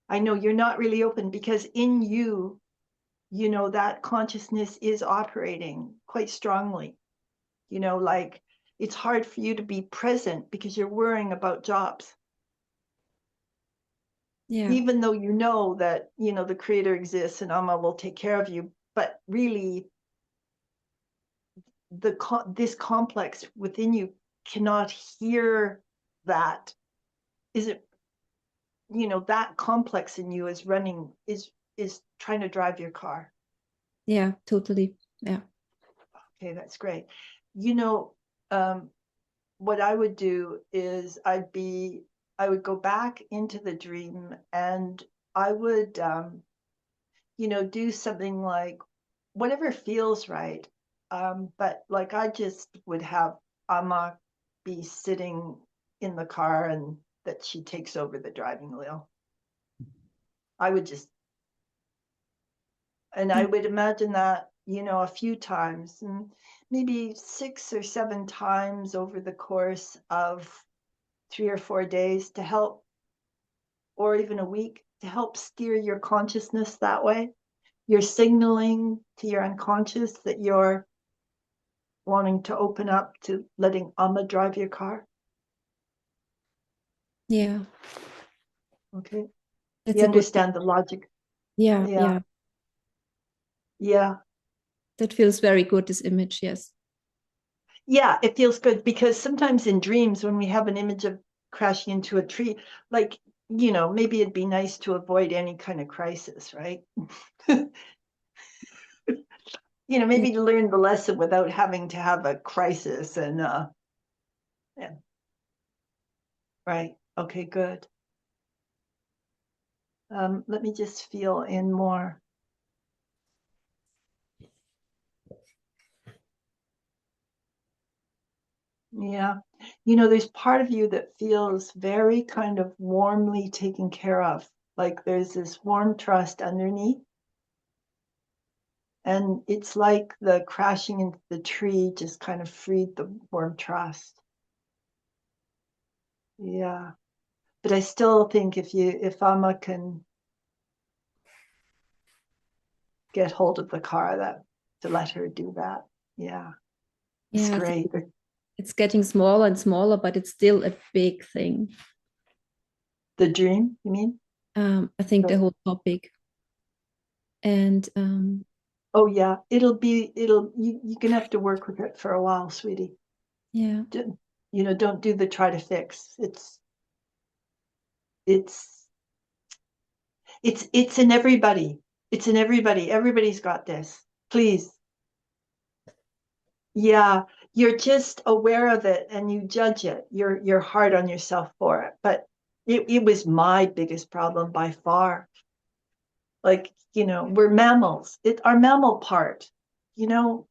I know you're not really open because in you, that consciousness is operating quite strongly. Like it's hard for you to be present because you're worrying about jobs. Yeah. Even though you know that, the creator exists and Amma will take care of you, but really this complex within you cannot hear that. Is it, that complex in you is running, is trying to drive your car. Yeah, totally. Yeah. Okay, that's great. What I would do is I would go back into the dream, and I would do something like whatever feels right. But like I just would have Amma be sitting in the car and that she takes over the driving wheel. I would just, and I would imagine that, a few times, and maybe 6 or 7 times over the course of 3 or 4 days to help, or even a week to help steer your consciousness that way. you're signaling to your unconscious that you're wanting to open up to letting Amma drive your car? Yeah. Okay. That's You a good, understand the logic. yeah, Yeah. yeah. Yeah. That feels very good, this image, yes. Yeah, it feels good because sometimes in dreams, when we have an image of crashing into a tree, like, maybe it'd be nice to avoid any kind of crisis, right? Maybe to learn the lesson without having to have a crisis and yeah. Right. Okay, good. Let me just feel in more. Yeah. There's part of you that feels very kind of warmly taken care of. Like there's this warm trust underneath. And it's like the crashing into the tree just kind of freed the warm trust. Yeah. But I still think if Amma can get hold of the car, to let her do that. Yeah. It's Yeah, great. it's getting smaller and smaller, but it's still a big thing. The dream, you mean? I think the whole topic. And oh yeah, you're gonna have to work with it for a while, sweetie. yeah. Don't do the try to fix. It's in everybody. It's in everybody. Everybody's got this. Please. Yeah, you're just aware of it and you judge it. You're hard on yourself for it. But it was my biggest problem by far. Like, we're mammals. It's our mammal part, and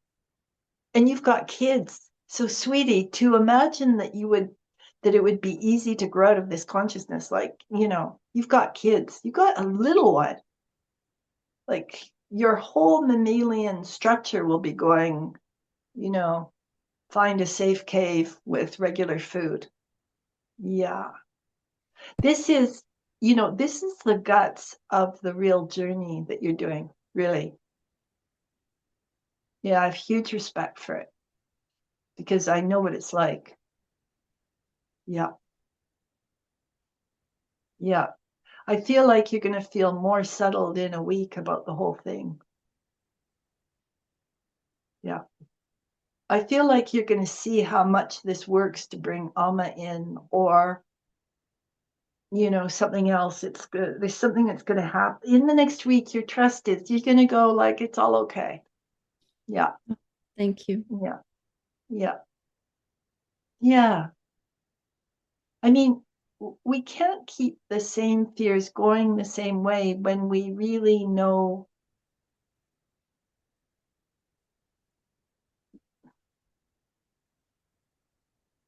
you've got kids. So, sweetie, to imagine that it would be easy to grow out of this consciousness, like, you've got kids, you've got a little one. Like your whole mammalian structure will be going, find a safe cave with regular food. Yeah. This is, this is the guts of the real journey that you're doing, really. Yeah, I have huge respect for it because I know what it's like. Yeah. Yeah. I feel like you're going to feel more settled in a week about the whole thing. Yeah. I feel like you're going to see how much this works to bring Amma in, or something else. It's good. There's something that's going to happen in the next week. You're trusted. You're going to go like, it's all okay. Yeah. Thank you. Yeah. Yeah. Yeah. I mean, we can't keep the same fears going the same way when we really know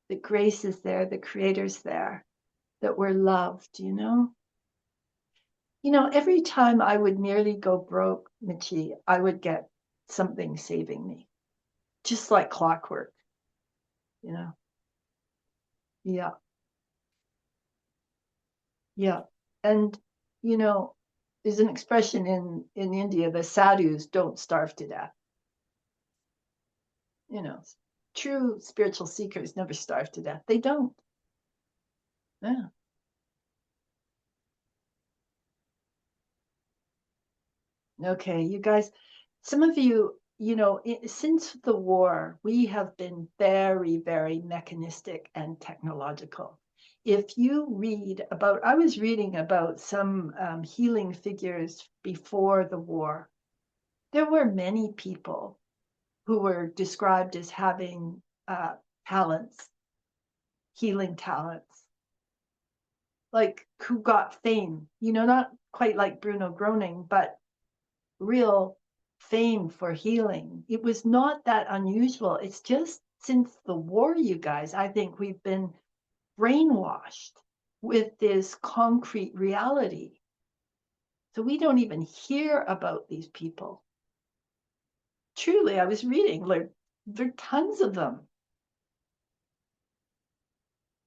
the grace is there, the creator's there, that we're loved, every time I would nearly go broke, Michi, I would get something saving me, just like clockwork, Yeah. Yeah. And, there's an expression in India, the sadhus don't starve to death. True spiritual seekers never starve to death. They don't. Yeah. Okay, you guys, some of you, since the war, we have been very, very mechanistic and technological. If you I was reading about some healing figures before the war. There were many people who were described as having talents, healing talents, like who got fame, not quite like Bruno Groening, but real fame for healing. It was not that unusual. It's just since the war, you guys, I think we've been brainwashed with this concrete reality. So we don't even hear about these people. Truly, I was reading, like, there are tons of them.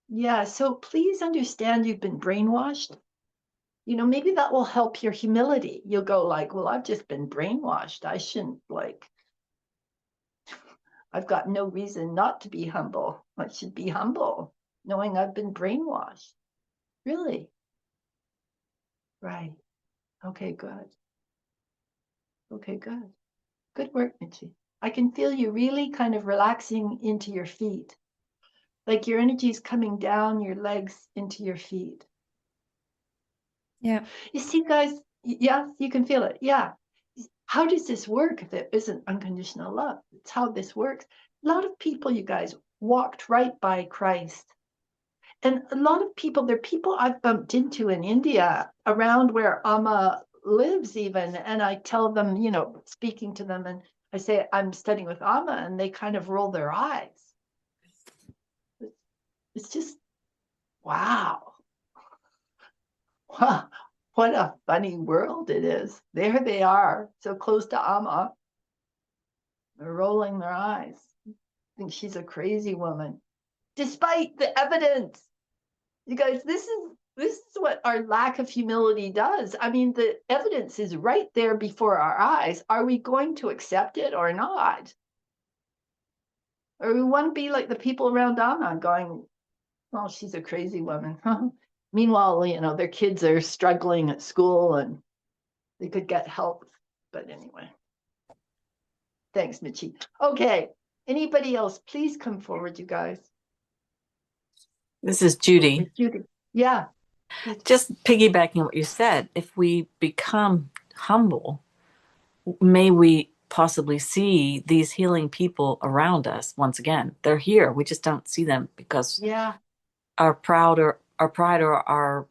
Yeah, so please understand you've been brainwashed. maybe that will help your humility. You'll go like, well, I've just been brainwashed. I shouldn't I've got no reason not to be humble. I should be humble, knowing I've been brainwashed. Really? Right. Okay, good. Okay, good. Good work, Mitzi. I can feel you really kind of relaxing into your feet. Like your energy is coming down your legs into your feet. Yeah. You see, guys, yeah, you can feel it. Yeah. How does this work if it isn't unconditional love? It's how this works. A lot of people, you guys, walked right by Christ. And a lot of people, they're people I've bumped into in India around where Amma lives even. And I tell them, speaking to them, and I say, I'm studying with Amma, and they kind of roll their eyes. It's just, wow. Wow. What a funny world it is. There they are, so close to Amma. They're rolling their eyes. Think she's a crazy woman. Despite the evidence. You guys, this is what our lack of humility does. I mean, the evidence is right there before our eyes. Are we going to accept it or not? Or we want to be like the people around Amma going, well, she's a crazy woman. Meanwhile, their kids are struggling at school and they could get help. But anyway, thanks, Michi. Okay, anybody else, please come forward, you guys. This is Judy. Judy. Yeah. Good. Just piggybacking what you said, if we become humble, may we possibly see these healing people around us once again. They're here. We just don't see them because our pride or our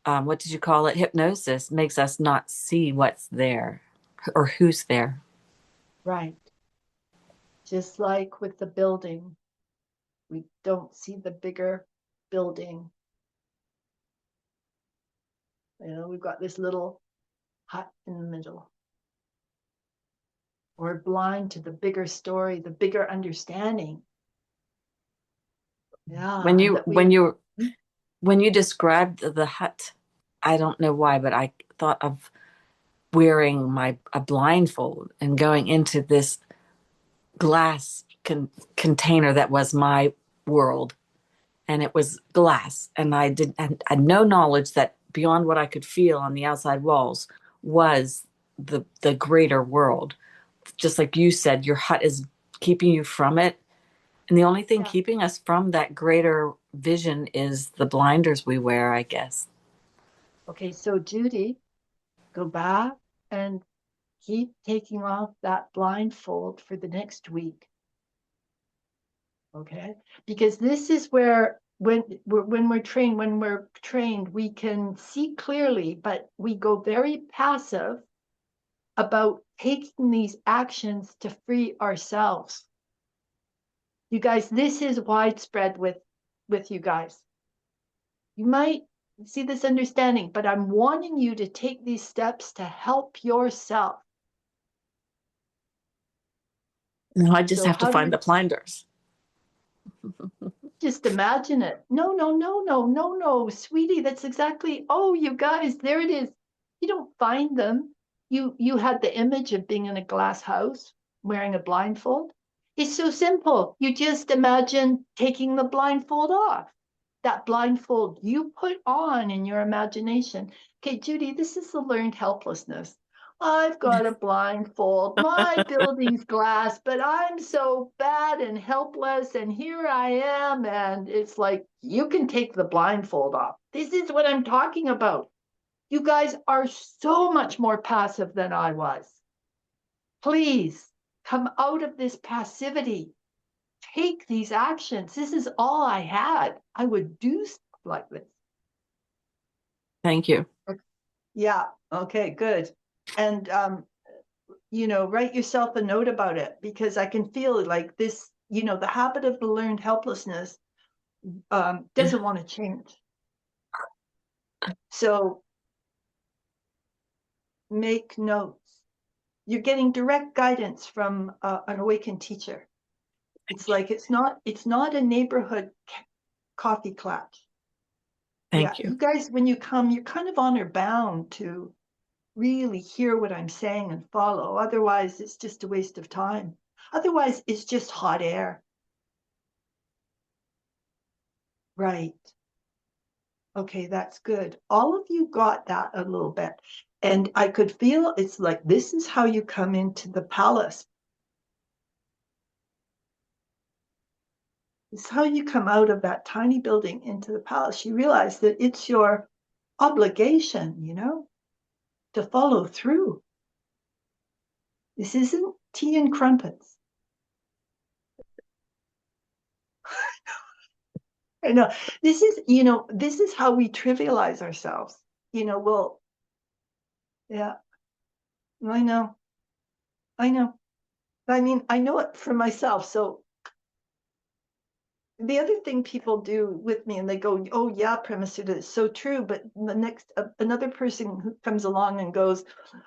what did you call it? Hypnosis makes us not see what's there or who's there. Right. Just like with the building, we don't see the bigger building. We've got this little hut in the middle. We're blind to the bigger story, the bigger understanding. Yeah. When you described the hut, I don't know why, but I thought of wearing a blindfold and going into this glass container that was my world, and it was glass, and I had no knowledge that beyond what I could feel on the outside walls was the greater world. Just like you said, your hut is keeping you from it, and the only thing keeping us from that greater vision is the blinders we wear, I guess. Okay, so Judy, go back and keep taking off that blindfold for the next week. Okay, because this is where when we're trained, we can see clearly, but we go very passive about taking these actions to free ourselves. You guys, this is widespread with you guys. You might see this understanding, but I'm wanting you to take these steps to help yourself. No, I just have to find the blinders. Just imagine it. No, sweetie, that's exactly, you guys, there it is. You don't find them. You had the image of being in a glass house wearing a blindfold. It's so simple. You just imagine taking the blindfold off. That blindfold you put on in your imagination. Okay, Judy, this is the learned helplessness. I've got a blindfold. My building's glass, but I'm so bad and helpless. And here I am. And it's like, you can take the blindfold off. This is what I'm talking about. You guys are so much more passive than I was. Please come out of this passivity. Take these actions. This is all I had. I would do stuff like this. Thank you. Yeah. Okay, good. And, write yourself a note about it, because I can feel like this, the habit of the learned helplessness doesn't want to change. So make notes. You're getting direct guidance from an awakened teacher. It's like, it's not a neighborhood coffee clutch. Thank You you. guys, when you come, you're kind of honor bound to really hear what I'm saying and follow. Otherwise, it's just a waste of time. Otherwise, it's just hot air. Right. Okay, that's good. All of you got that a little bit. And I could feel it's like this is how you come into the palace. It's how you come out of that tiny building into the palace. You realize that it's your obligation, to follow through. This isn't tea and crumpets. I know. This is how we trivialize ourselves. Well, yeah, I know. I know. I mean, I know it for myself. So the other thing people do with me, and they go, "Oh yeah, Premasudha, it's so true." But the next, another person who comes along and goes,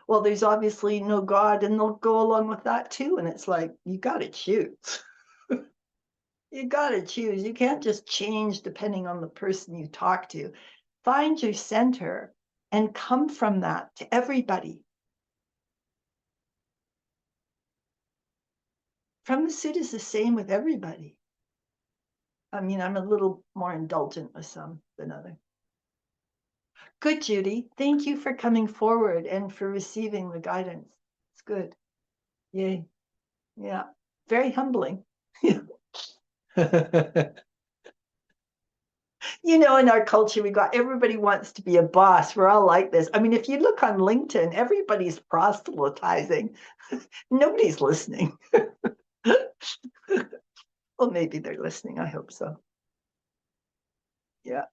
"Well, there's obviously no God," and they'll go along with that too. And it's like you got to choose. You got to choose. You can't just change depending on the person you talk to. Find your center and come from that to everybody. Premasudha is the same with everybody. I mean, I'm a little more indulgent with some than others. Good, Judy. Thank you for coming forward and for receiving the guidance. It's good. Yay. Yeah. Very humbling. In our culture, we got everybody wants to be a boss. We're all like this. I mean, if you look on LinkedIn, everybody's proselytizing. Nobody's listening. Well, maybe they're listening. I hope so. Yeah.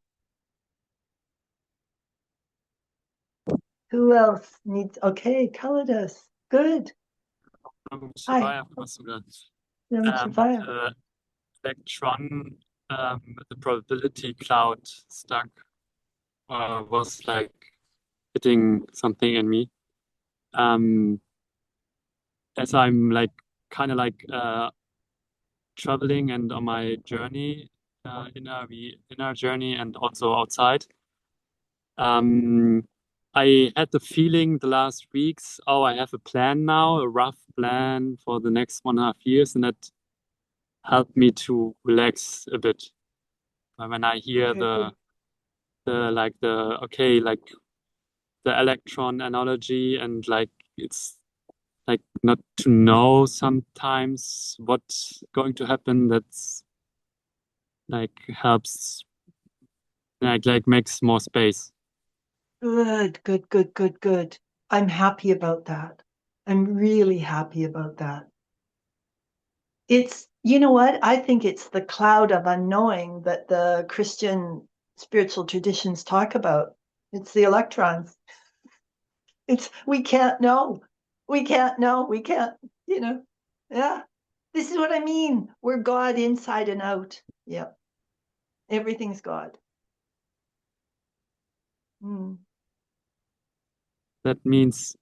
Who else needs? Okay, Kaladas. Good. Hi. The electron, the probability cloud stuck was like hitting something in me. As I'm like kind of like traveling and on my journey, inner journey and also outside. I had the feeling the last weeks, oh, I have a plan now, a rough plan for the next 1.5 years, and that helped me to relax a bit. When I hear like the electron analogy and like it's like not to know sometimes what's going to happen, that's like helps like makes more space. Good, good, good, good, good. I'm happy about that. I'm really happy about that. It's, you know what? I think it's the cloud of unknowing that the Christian spiritual traditions talk about. It's the electrons. We can't know. We can't know. We can't, yeah. This is what I mean. We're God inside and out. Yep. Everything's God. Mm. That means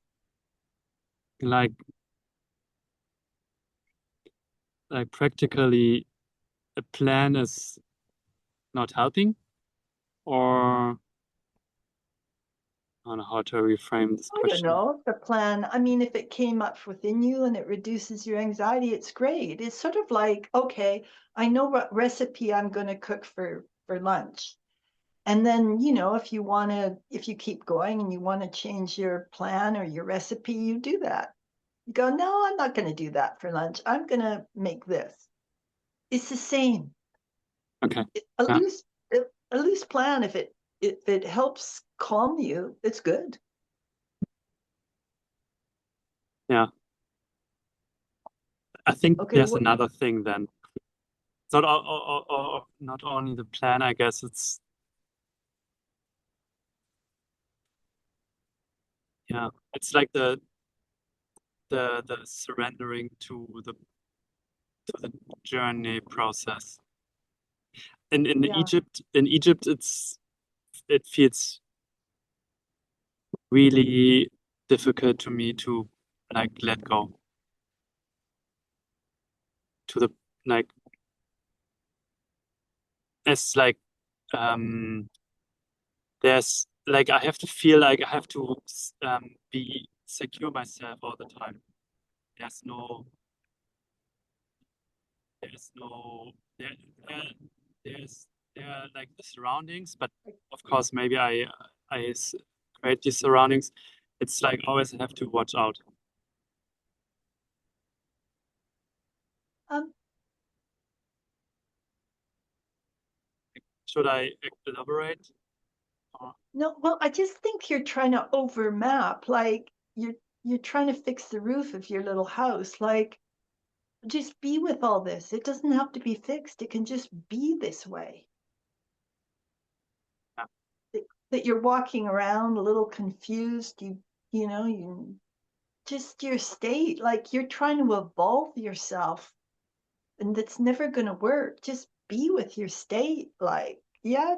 like practically a plan is not helping, or I don't know how to reframe this I don't question. know the plan. I mean, if it came up within you and it reduces your anxiety, it's great. It's sort of like, okay, I know what recipe I'm going to cook for lunch. And then, if you keep going and you want to change your plan or your recipe, you do that. You go, no, I'm not going to do that for lunch. I'm going to make this. It's the same. Okay. A Yeah. loose plan, if it helps calm you, it's good. Yeah. I think Okay, there's another thing then. It's not only the plan, I guess it's it's like the surrendering to the journey process. In Yeah. Egypt it feels really difficult to me to like let go to the like it's like there's like I have to feel like I have to be secure myself all the time. There's no there's no there, there there are like the surroundings, but of course maybe I create these surroundings. It's like always I have to watch out. Um, Should I elaborate? no, well, I just think you're trying to overmap. Like you're trying to fix the roof of your little house. Like just be with all this. It doesn't have to be fixed. It can just be this way. Yeah. That you're walking around a little confused. You just your state. Like you're trying to evolve yourself, and that's never going to work. Just be with your state. Like, yeah.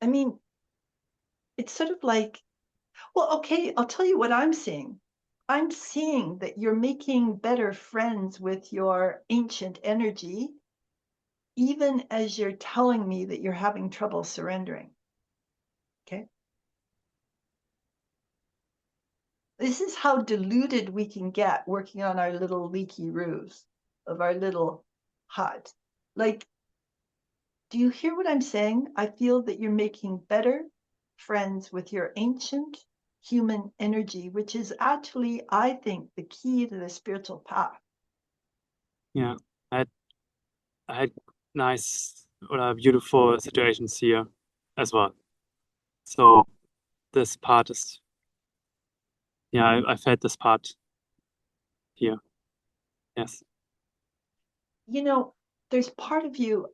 I mean, it's sort of like, well, okay, I'll tell you what I'm seeing. I'm seeing that you're making better friends with your ancient energy, even as you're telling me that you're having trouble surrendering. Okay. This is how deluded we can get working on our little leaky roofs of our little hut. Like, do you hear what I'm saying? I feel that you're making better friends with your ancient human energy, which is actually, I think, the key to the spiritual path. Yeah, I had nice or beautiful situations here as well. So this part is, yeah, I felt this part here. Yes. There's part of you,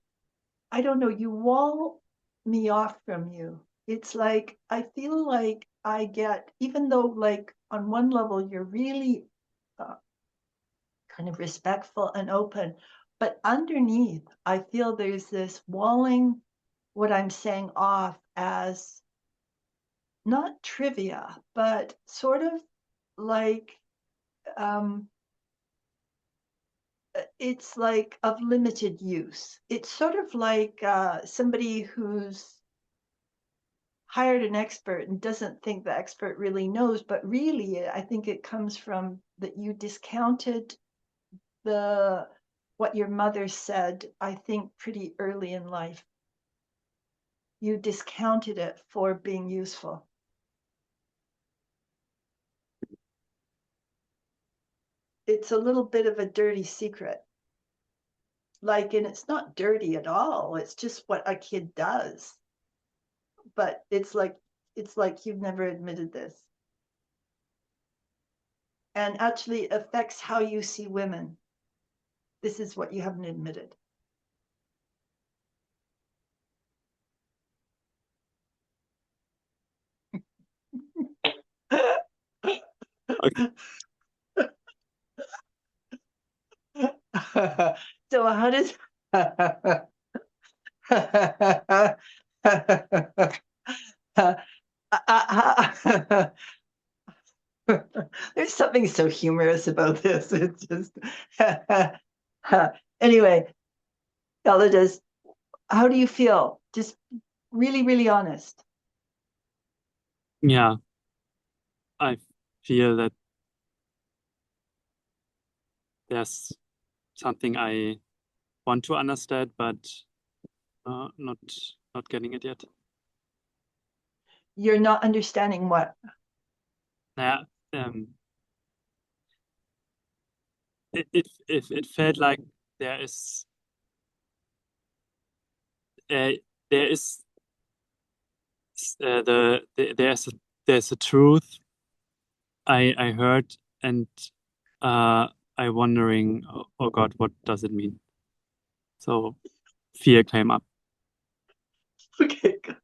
I don't know, you wall me off from you. It's like, I feel like I get, even though, like, on one level, you're really kind of respectful and open, but underneath, I feel there's this walling what I'm saying off as not trivia, but sort of like, um, it's like of limited use. It's sort of like somebody who's hired an expert and doesn't think the expert really knows, but really, I think it comes from that you discounted what your mother said, I think pretty early in life. You discounted it for being useful. It's a little bit of a dirty secret. Like, and it's not dirty at all. It's just what a kid does. But it's like you've never admitted this. And actually affects how you see women. This is what you haven't admitted. So how does there's something so humorous about this. It's just anyway, Elidis, how do you feel? Just really, really honest. Yeah, I feel that there's something I want to understand, but not getting it yet. You're not understanding what? Yeah, it felt like there is uh, there is there's a truth I heard, and I wondering, oh God, what does it mean? So fear came up. Okay, good.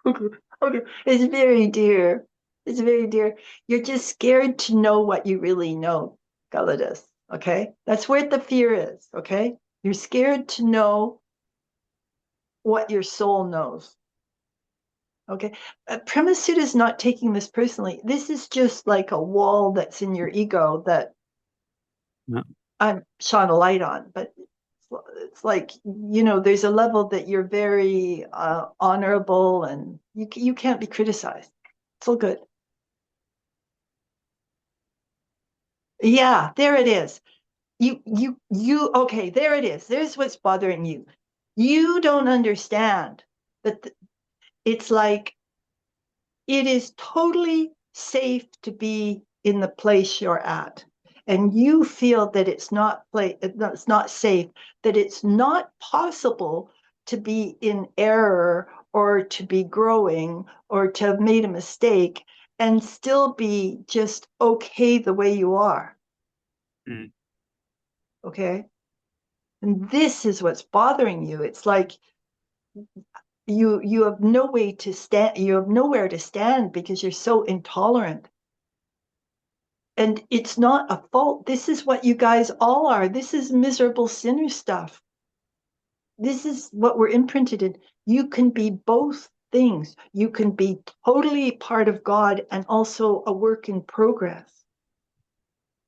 Okay. It's very dear. It's very dear. You're just scared to know what you really know, Galadis. Okay? That's where the fear is. Okay? You're scared to know what your soul knows. Okay? Premasud is not taking this personally. This is just like a wall that's in your ego that Yeah. I'm shone a light on, but It's like, there's a level that you're very honorable, and you can't be criticized. It's all good. Yeah, there it is. Okay, there it is. There's what's bothering you. You don't understand that it's like, it is totally safe to be in the place you're at. And you feel that it's not safe, that it's not possible to be in error or to be growing or to have made a mistake and still be just okay the way you are. Mm. Okay? And this is what's bothering you. It's like you have no way to stand, you have nowhere to stand because you're so intolerant. And it's not a fault. This is what you guys all are. This is miserable sinner stuff. This is what we're imprinted in. You can be both things. You can be totally part of God and also a work in progress.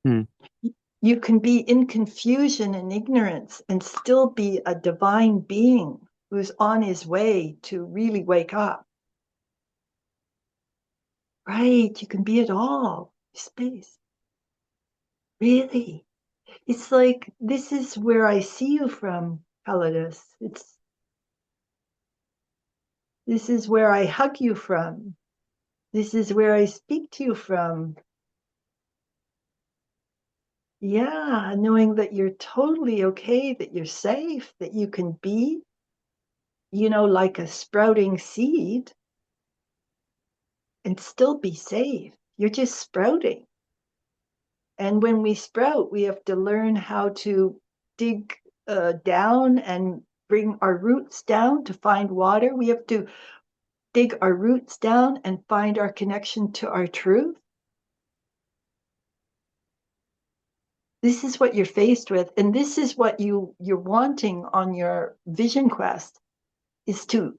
Hmm. You can be in confusion and ignorance and still be a divine being who's on his way to really wake up. Right, you can be it all. Space. Really? It's like, this is where I see you from, Calidus. This is where I hug you from. This is where I speak to you from. Yeah, knowing that you're totally okay, that you're safe, that you can be, like a sprouting seed and still be safe. You're just sprouting. And when we sprout, we have to learn how to dig down and bring our roots down to find water. We have to dig our roots down and find our connection to our truth. This is what you're faced with, and this is what you're wanting on your vision quest, is to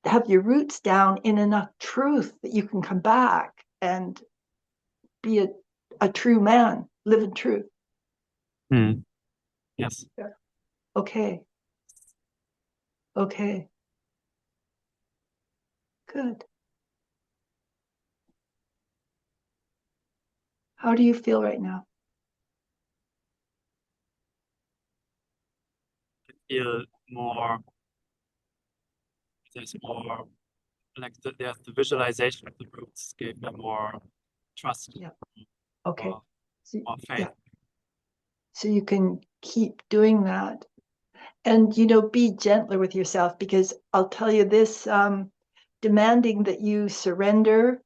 have your roots down in enough truth that you can come back and be a true man, live in truth. Hmm. Yes. Okay. Okay. Good. How do you feel right now? Feel more. There's more, like there's the visualization of the roots gave me more trust. Yeah. Okay. More faith. Yeah. So you can keep doing that. And, be gentler with yourself, because I'll tell you this, demanding that you surrender,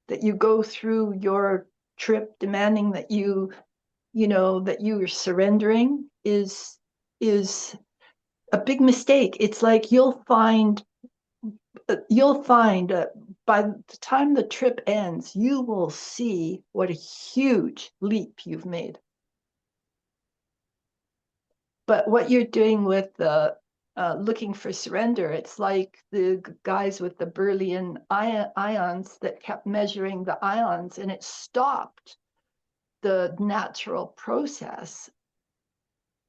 that you go through your trip, demanding that that you are surrendering is a big mistake. It's like you'll find by the time the trip ends, you will see what a huge leap you've made. But what you're doing with the looking for surrender, it's like the guys with the Beryllium ions that kept measuring the ions, and it stopped the natural process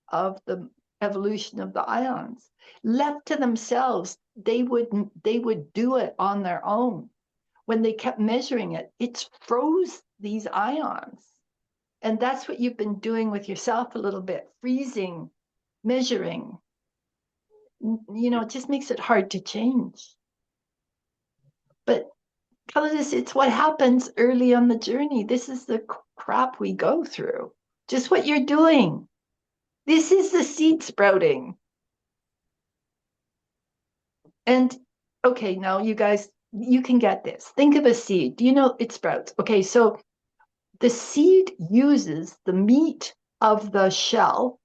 of the evolution of the ions. Left to themselves, they would do it on their own. When they kept measuring it, it froze these ions. And that's what you've been doing with yourself a little bit, freezing, measuring. It just makes it hard to change. But Calidus, it's what happens early on the journey. This is the crap we go through. Just what you're doing. This is the seed sprouting. And okay, now you guys, you can get this. Think of a seed. Do you know it sprouts? Okay, so the seed uses the meat of the shell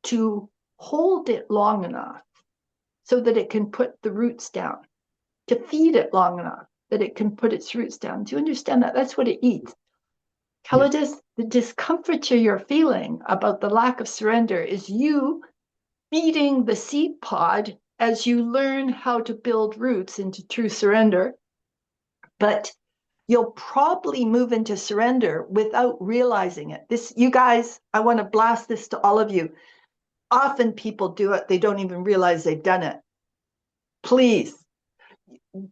to hold it long enough so that it can put the roots down, to feed it long enough that it can put its roots down. Do you understand that? That's what it eats. Calidus, the discomfiture you're feeling about the lack of surrender is you feeding the seed pod as you learn how to build roots into true surrender. But you'll probably move into surrender without realizing it. This, you guys, I want to blast this to all of you. Often people do it, they don't even realize they've done it. Please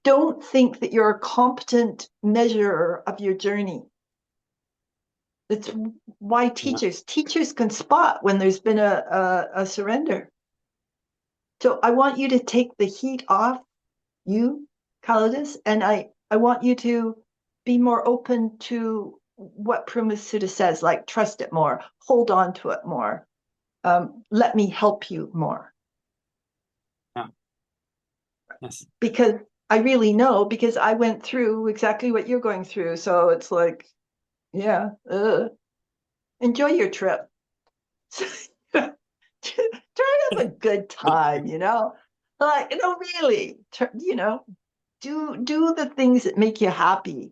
don't think that you're a competent measurer of your journey. That's why teachers can spot when there's been a surrender. So I want you to take the heat off you, Kalidas, and I want you to be more open to what Prima Sutta says, like trust it more, hold on to it more, let me help you more. Yeah. Yes. Because I really know, because I went through exactly what you're going through. So it's like, yeah, enjoy your trip. Try to have a good time, like, really, do the things that make you happy,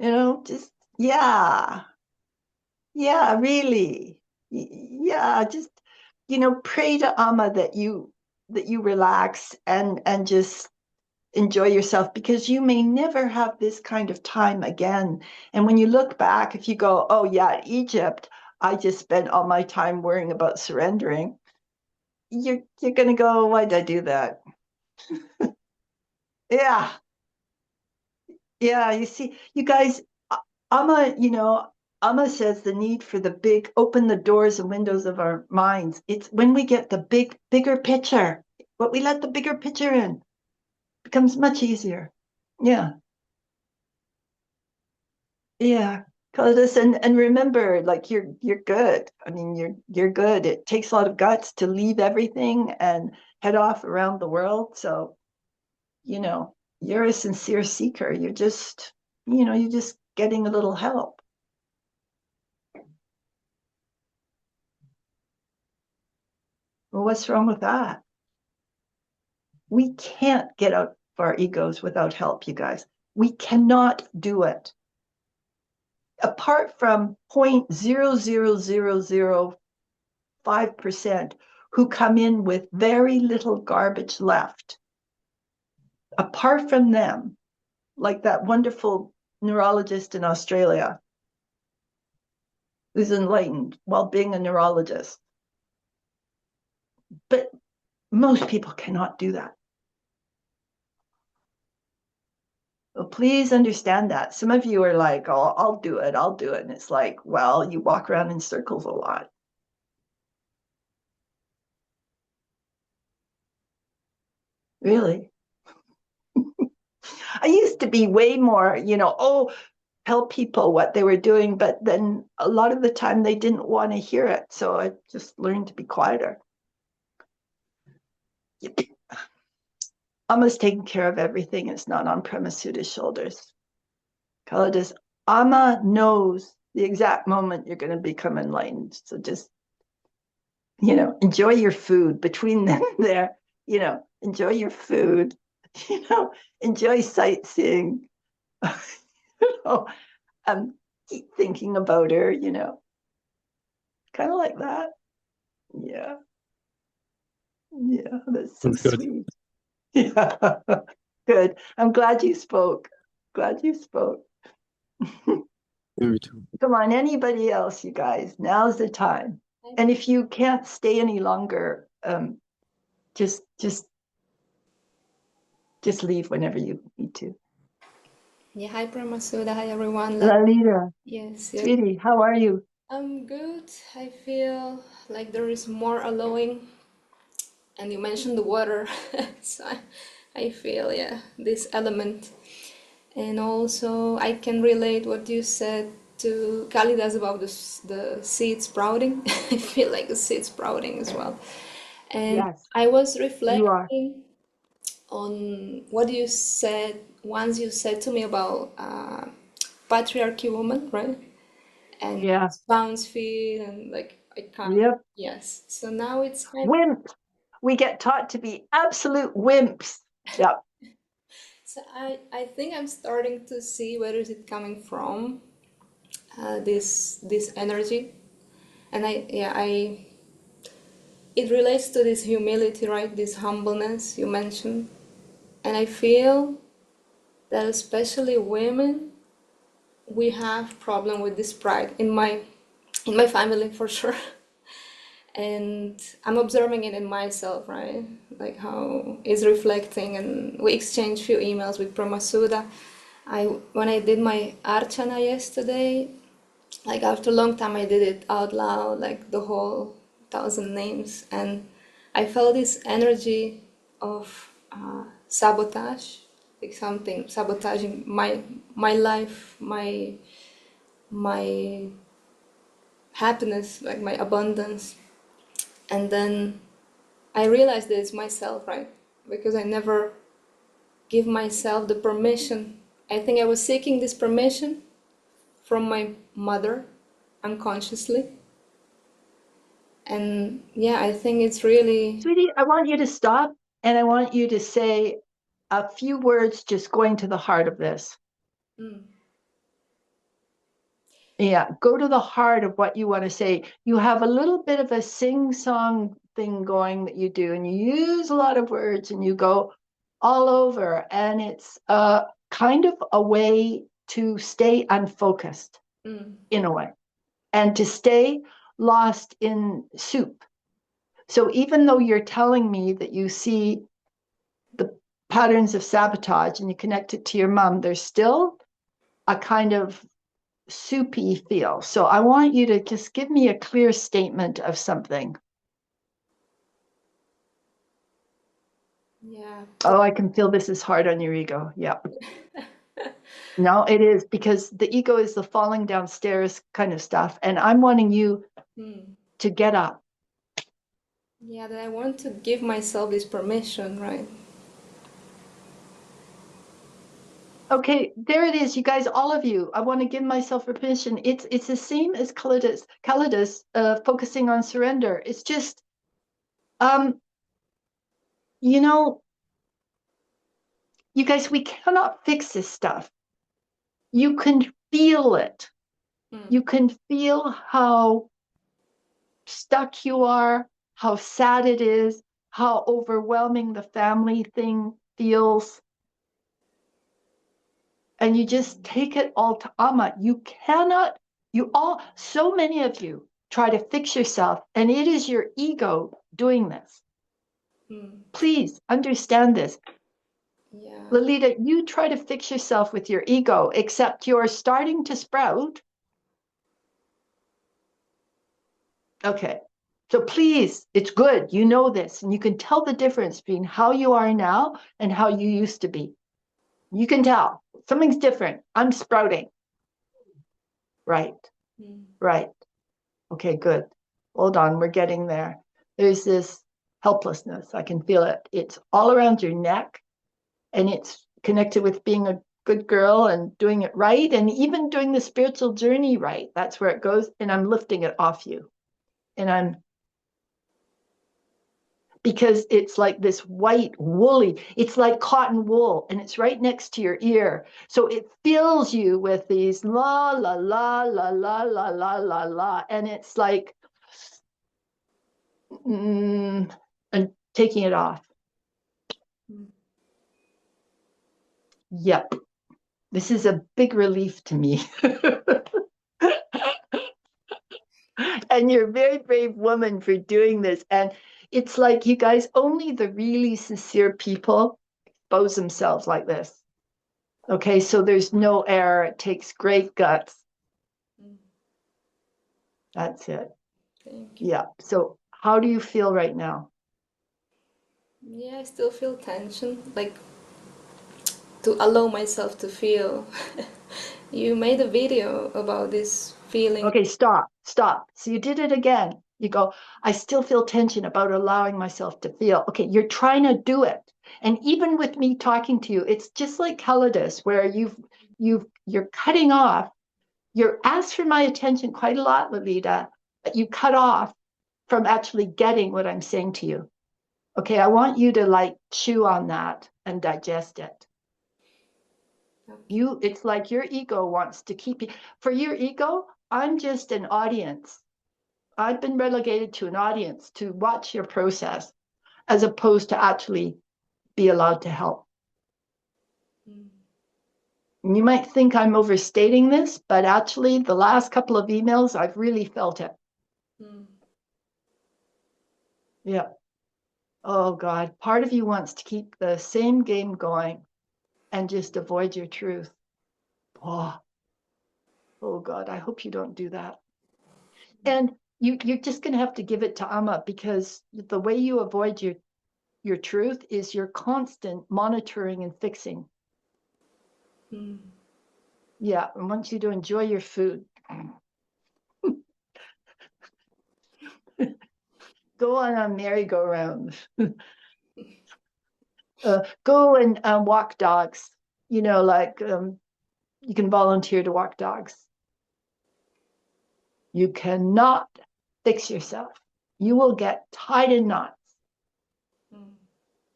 just, yeah, really, yeah, just, pray to Amma that you relax and just enjoy yourself, because you may never have this kind of time again. And when you look back, if you go, oh yeah, Egypt, I just spent all my time worrying about surrendering, you're going to go, why did I do that? Yeah. Yeah, you see, you guys, Amma says the need for open the doors and windows of our minds. It's when we get the bigger picture, what we let the bigger picture in becomes much easier. Yeah. Yeah. Cause and remember, like you're good. I mean, you're good. It takes a lot of guts to leave everything and head off around the world. So, you're a sincere seeker. You're just getting a little help. Well, what's wrong with that? We can't get out of our egos without help, you guys. We cannot do it. Apart from 0.00005% who come in with very little garbage left. Apart from them, like that wonderful neurologist in Australia who's enlightened while being a neurologist. But most people cannot do that. Well, please understand that. Some of you are like, oh, I'll do it. And it's like, well, you walk around in circles a lot. Really? I used to be way more, tell people what they were doing, but then a lot of the time they didn't want to hear it. So I just learned to be quieter. Amma's taking care of everything. It's not on Prema Sudha's shoulders. Kalidas, Amma knows the exact moment you're going to become enlightened. So just, enjoy your food between them there, enjoy your food, enjoy sightseeing, keep thinking about her, kind of like that. Yeah. Yeah, that's so sweet. Yeah, good. I'm glad you spoke. Me too. Come on, anybody else, you guys? Now's the time. And if you can't stay any longer, just leave whenever you need to. Yeah, hi Prema Sudha, hi everyone. Lalita, Yes, sweetie, how are you? I'm good. I feel like there is more allowing, and you mentioned the water, so I feel this element, and also I can relate what you said to Kalidas about the seed sprouting. I feel like the seed sprouting as well, and Yes, I was you are. reflecting on what you said once. You said to me about patriarchy woman, right? And Yeah. spouse feed and like I can't. Yep. Yes. So now it's kind of, Wimps. We get taught to be absolute wimps. Yep. so I think I'm starting to see where is it coming from, this energy, and I it relates to this humility, right? This humbleness you mentioned, and I feel that especially women we have problem with this pride in my family for sure. And I'm observing it in myself, right? Like how it's reflecting. And we exchanged few emails with Pramasuda. When I did my archana yesterday, like after a long time, I did it out loud, like the whole 1,000 names, and I felt this energy of sabotage, like something sabotaging my life, my happiness, like my abundance. And then I realized that it's myself, right? Because I never give myself the permission. I think I was seeking this permission from my mother unconsciously. And yeah, I think it's really... Sweetie, I want you to stop and I want you to say a few words just going to the heart of this. Yeah, go to the heart of what you want to say. You have a little bit of a sing-song thing going that you do, and you use a lot of words and you go all over, and it's kind of a way to stay unfocused in a way, and to stay lost in soup. So even though you're telling me that you see the patterns of sabotage and you connect it to your mom, there's still a kind of soupy feel. So I want you to just give me a clear statement of something. Yeah. Oh, I can feel this is hard on your ego. Yeah. No, it is, because the ego is the falling downstairs kind of stuff. And I'm wanting you to get up. Yeah, that I want to give myself this permission, right? Okay, there it is, you guys, all of you. I want to give myself permission. It's the same as Kalidas focusing on surrender. It's just, you know, you guys, we cannot fix this stuff. You can feel it. You can feel how stuck you are, how sad it is, how overwhelming the family thing feels. And you just take it all to Amma. You cannot, so many of you try to fix yourself, and it is your ego doing this. Please understand this. Yeah. Lalita, you try to fix yourself with your ego, except you're starting to sprout. Okay. So please, it's good. You know this, and you can tell the difference between how you are now and how you used to be. You can tell something's different. I'm sprouting. Right. Right. Okay, good. Hold on. We're getting there. There's this helplessness. I can feel it. It's all around your neck, and it's connected with being a good girl and doing it right, and even doing the spiritual journey right. That's where it goes. And I'm lifting it off you. And because it's like this white woolly, it's like cotton wool, and it's right next to your ear. So it fills you with these la, la, la, la, la, la, la, la, la. And it's like, and taking it off. Yep. This is a big relief to me. And you're a very brave woman for doing this. And it's like, you guys, only the really sincere people expose themselves like this. Okay, so there's no error. It takes great guts. That's it. Thank you. Yeah. So how do you feel right now? Yeah, I still feel tension, like to allow myself to feel. You made a video about this feeling. Okay, stop. So you did it again. You go, I still feel tension about allowing myself to feel. Okay, you're trying to do it. And even with me talking to you, it's just like Kalidas, where you're cutting off. You're asked for my attention quite a lot, Lolita, but you cut off from actually getting what I'm saying to you. Okay, I want you to like chew on that and digest it. It's like your ego wants to keep you. For your ego, I'm just an audience. I've been relegated to an audience to watch your process, as opposed to actually be allowed to help. You might think I'm overstating this, but actually the last couple of emails, I've really felt it. Yeah. Oh God, part of you wants to keep the same game going and just avoid your truth. Oh, God, I hope you don't do that. And you're just going to have to give it to Amma, because the way you avoid your truth is you're constant monitoring and fixing. Yeah, I want you to enjoy your food. Go on a merry-go-round. Go and walk dogs. You know, like you can volunteer to walk dogs. You cannot fix yourself. You will get tied in knots.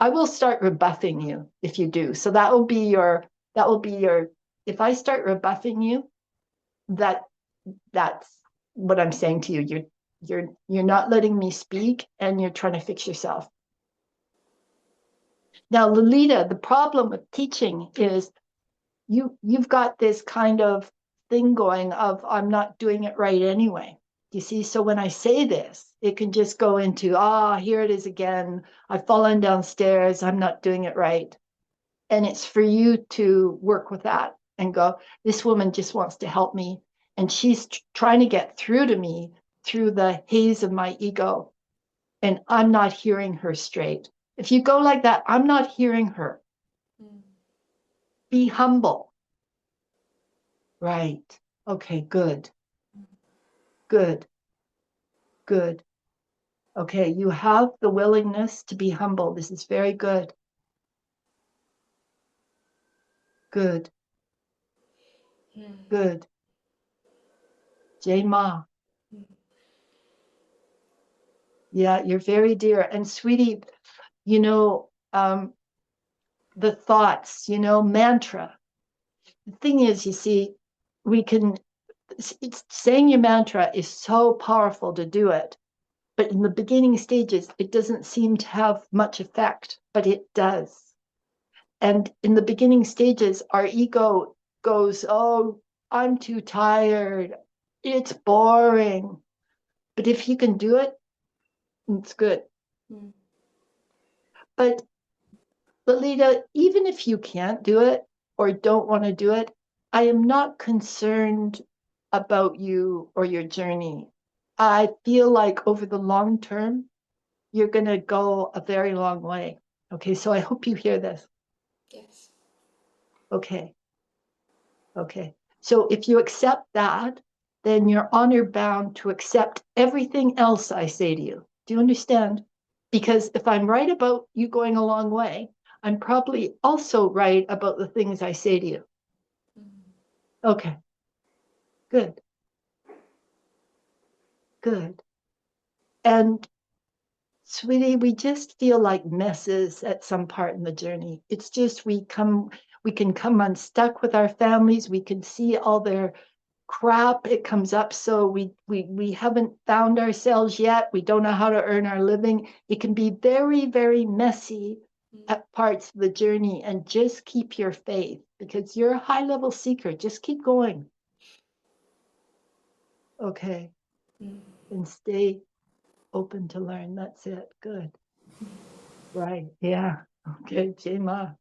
I will start rebuffing you if you do. So that will be your, if I start rebuffing you, that's what I'm saying to you. You're not letting me speak, and you're trying to fix yourself. Now, Lolita, the problem with teaching is you've got this kind of thing going of, I'm not doing it right anyway. You see, so when I say this, it can just go into, here it is again. I've fallen downstairs. I'm not doing it right. And it's for you to work with that and go, this woman just wants to help me. And she's trying to get through to me through the haze of my ego. And I'm not hearing her straight. If you go like that, I'm not hearing her. Be humble. Right. Okay, good. Good. Good. Okay, you have the willingness to be humble. This is very good. Good. Good. Jay Ma. Yeah, you're very dear. And sweetie, you know, the thoughts, mantra. The thing is, you see, saying your mantra is so powerful to do it. But in the beginning stages, it doesn't seem to have much effect, but it does. And in the beginning stages, our ego goes, oh, I'm too tired. It's boring. But if you can do it, it's good. But Lolita, even if you can't do it or don't want to do it, I am not concerned about you or your journey. I feel like over the long term, you're going to go a very long way. Okay, so I hope you hear this. Yes. Okay. Okay. So if you accept that, then you're honor bound to accept everything else I say to you. Do you understand? Because if I'm right about you going a long way, I'm probably also right about the things I say to you. Okay. Good. Good. And sweetie, we just feel like messes at some part in the journey. It's just we can come unstuck with our families. We can see all their crap. It comes up. So we haven't found ourselves yet. We don't know how to earn our living. It can be very, very messy at parts of the journey, and just keep your faith, because you're a high level seeker. Just keep going. Okay. And stay open to learn. That's it. Good. Right. Yeah. Okay, Jema.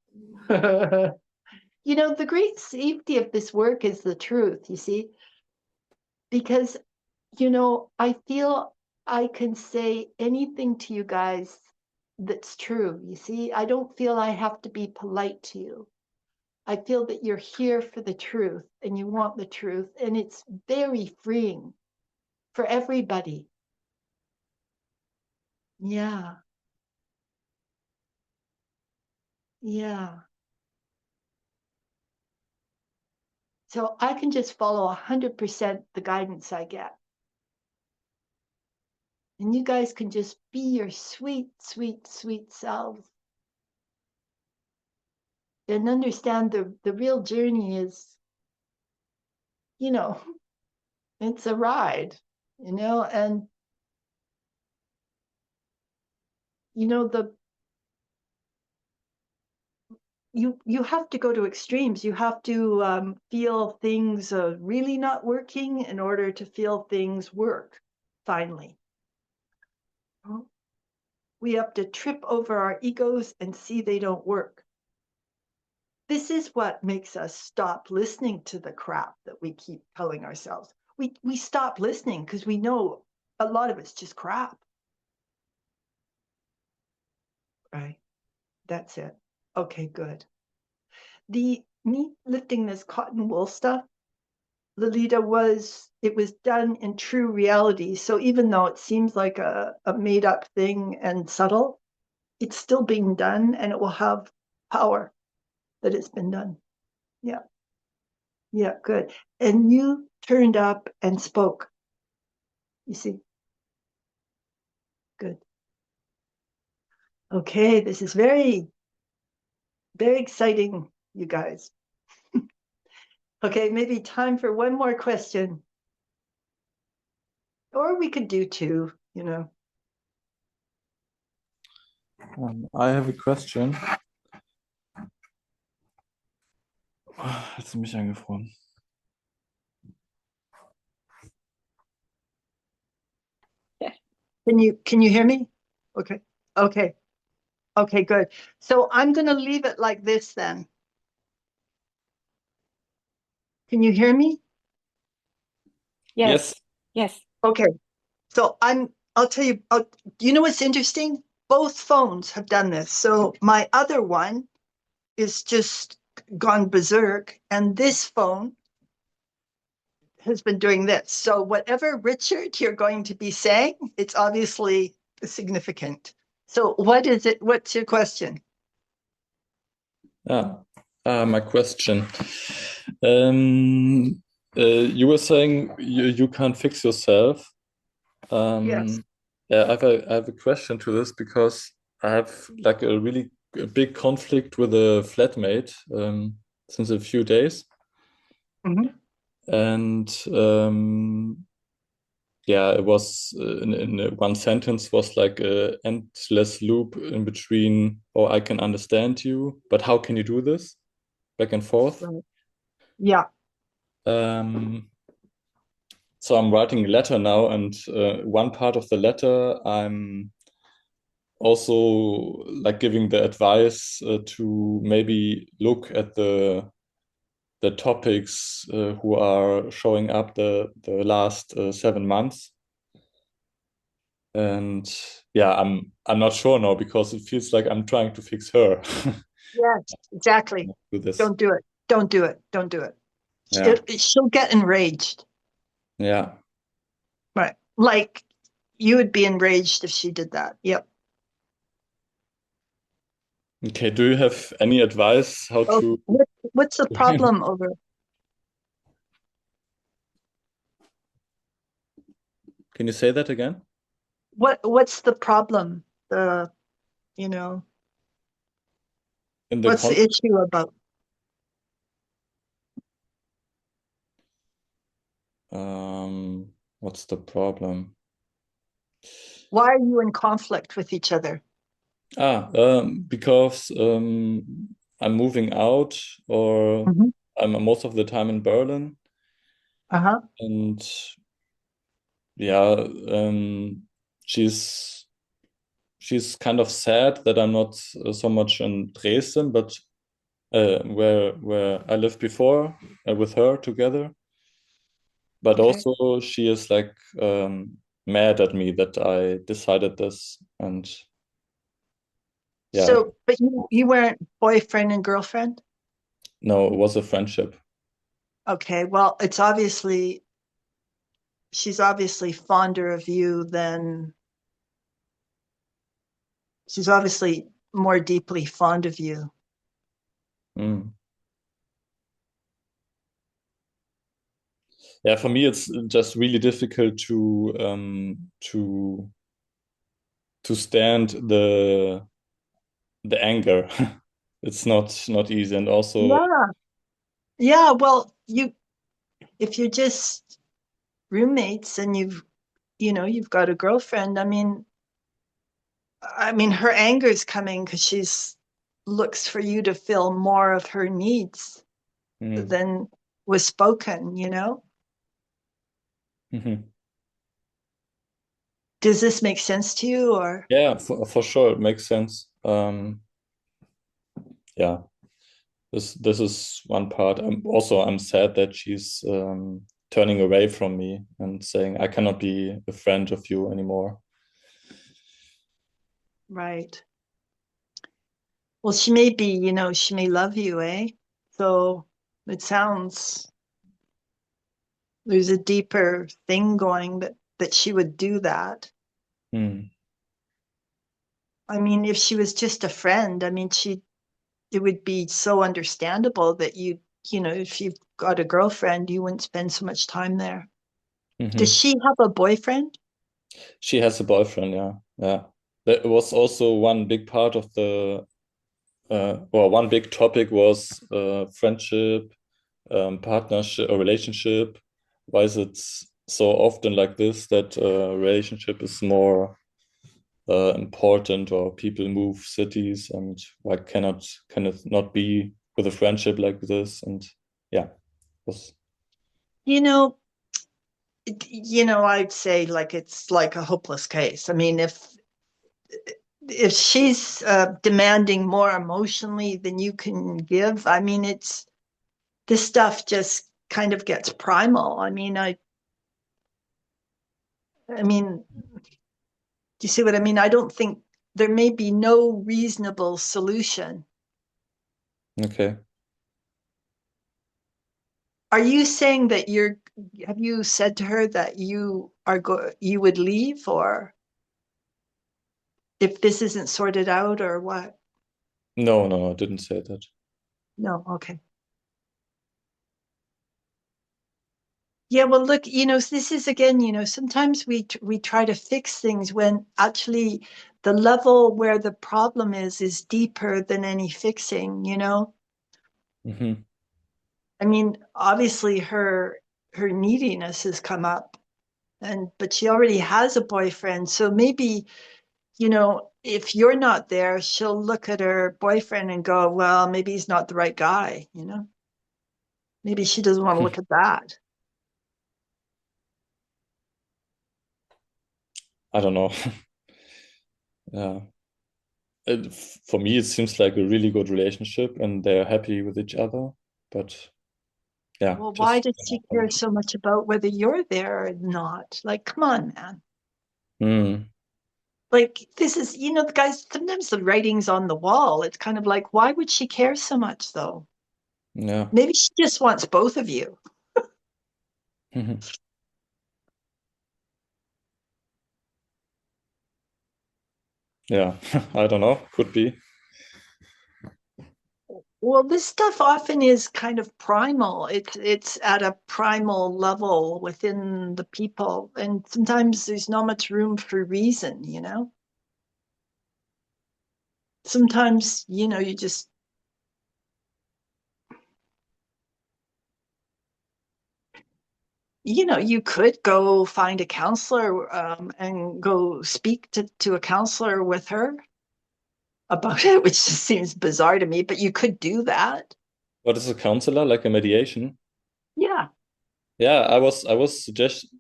The great safety of this work is the truth, you see, because, I feel I can say anything to you guys that's true. You see, I don't feel I have to be polite to you. I feel that you're here for the truth and you want the truth, and it's very freeing for everybody. Yeah. Yeah. So I can just follow 100% the guidance I get. And you guys can just be your sweet, sweet, sweet selves. And understand the real journey is, it's a ride, and, you have to go to extremes. You have to feel things really not working in order to feel things work finally. We have to trip over our egos and see they don't work. This is what makes us stop listening to the crap that we keep telling ourselves. We stop listening because we know a lot of it's just crap. Right? That's it. Okay, good. Me lifting this cotton wool stuff, Lolita, it was done in true reality. So even though it seems like a made up thing and subtle, it's still being done, and it will have power that it's been done. Yeah. Yeah, good. And you turned up and spoke. You see? Good. Okay, this is very, very exciting, you guys. Okay, maybe time for one more question. Or we could do two, you know. I have a question. Jetzt bin ich eingefroren. Can you hear me? Okay. Okay. Okay, good. So I'm going to leave it like this then. Can you hear me? Yes. Yes. Okay. So I'll tell you, you know what's interesting? Both phones have done this. So my other one is just gone berserk, and this phone has been doing this. So whatever, Richard, you're going to be saying, it's obviously significant. So what is it? What's your question? My question. You were saying you can't fix yourself. Yes. Yeah, I have a question to this because I have like a really big conflict with a flatmate since a few days. Mhm. And yeah, it was in one sentence was like a endless loop in between, oh, I can understand you, but how can you do this? Back and forth. Right. Yeah. So I'm writing a letter now, and one part of the letter I'm also like giving the advice to maybe look at the topics who are showing up the last 7 months. And yeah, I'm not sure now because it feels like I'm trying to fix her. Yes, exactly. With this. Don't do it. Don't do it. Don't do it. Yeah. She'll get enraged. Yeah. Right. Like you would be enraged if she did that. Yep. Okay. Do you have any advice how to? What's the problem over? Can you say that again? What's the problem? The, you know, In the what's the issue about? What's the problem? Why are you in conflict with each other? Because I'm moving out, or Mhm. I'm most of the time in Berlin, Uh-huh. and yeah, she's kind of sad that I'm not so much in Dresden, but where I lived before with her together. But Okay. also she is like mad at me that I decided this, and yeah, So, but you weren't boyfriend and girlfriend? no, it was a friendship. Okay. Well, she's obviously fonder of you than she's obviously more deeply fond of you. Mm. Yeah, for me it's just really difficult to stand the anger. It's not easy, and also Yeah. Yeah. Well, if you're just roommates and you've got a girlfriend, I mean, her anger is coming because she's looks for you to fill more of her needs than was spoken, you know? Does this make sense to you, or? Yeah, for sure, it makes sense. Yeah, this is one part. I'm sad that she's turning away from me and saying I cannot be a friend of you anymore. Right. Well, she may be, you know, she may love you, eh? So it sounds there's a deeper thing going that she would do that. I mean, if she was just a friend, I mean, it would be so understandable that you know, if you've got a girlfriend, you wouldn't spend so much time there. Does she have a boyfriend? She has a boyfriend, yeah. Yeah. That was also one big part of the well, one big topic was friendship, partnership or relationship. Why is it so often like this that relationship is more important, or people move cities, and why can it not be with a friendship like this? And yeah, was You know, I'd say like it's like a hopeless case. I mean, if she's demanding more emotionally than you can give, I mean, this stuff just kind of gets primal. I mean, do you see what I mean? I don't think there may be no reasonable solution. okay. Are you saying that have you said to her that you would leave, or if this isn't sorted out, or what? No, I didn't say that. No, okay. Yeah, well, look, this is again, sometimes we try to fix things when actually the level where the problem is deeper than any fixing, you know? I mean, obviously her neediness has come up, but she already has a boyfriend, so maybe, if you're not there, she'll look at her boyfriend and go, well, maybe he's not the right guy, you know? Maybe she doesn't want to look at that. I don't know. Yeah. For me, it seems like a really good relationship and they're happy with each other. But yeah, Well, why just does she care so much about whether you're there or not? Like, come on, man. Like, this is, the guys, sometimes the writing's on the wall. It's kind of like, why would she care so much, though? Yeah. Maybe she just wants both of you. Yeah, I don't know. Could be. Well, this stuff often is kind of primal. It's at a primal level within the people, and sometimes there's not much room for reason, you know? Sometimes, you just you could go find a counselor and go speak to a counselor with her about it, which just seems bizarre to me, but you could do that. What is a counselor? Like a mediation? Yeah. Yeah, I was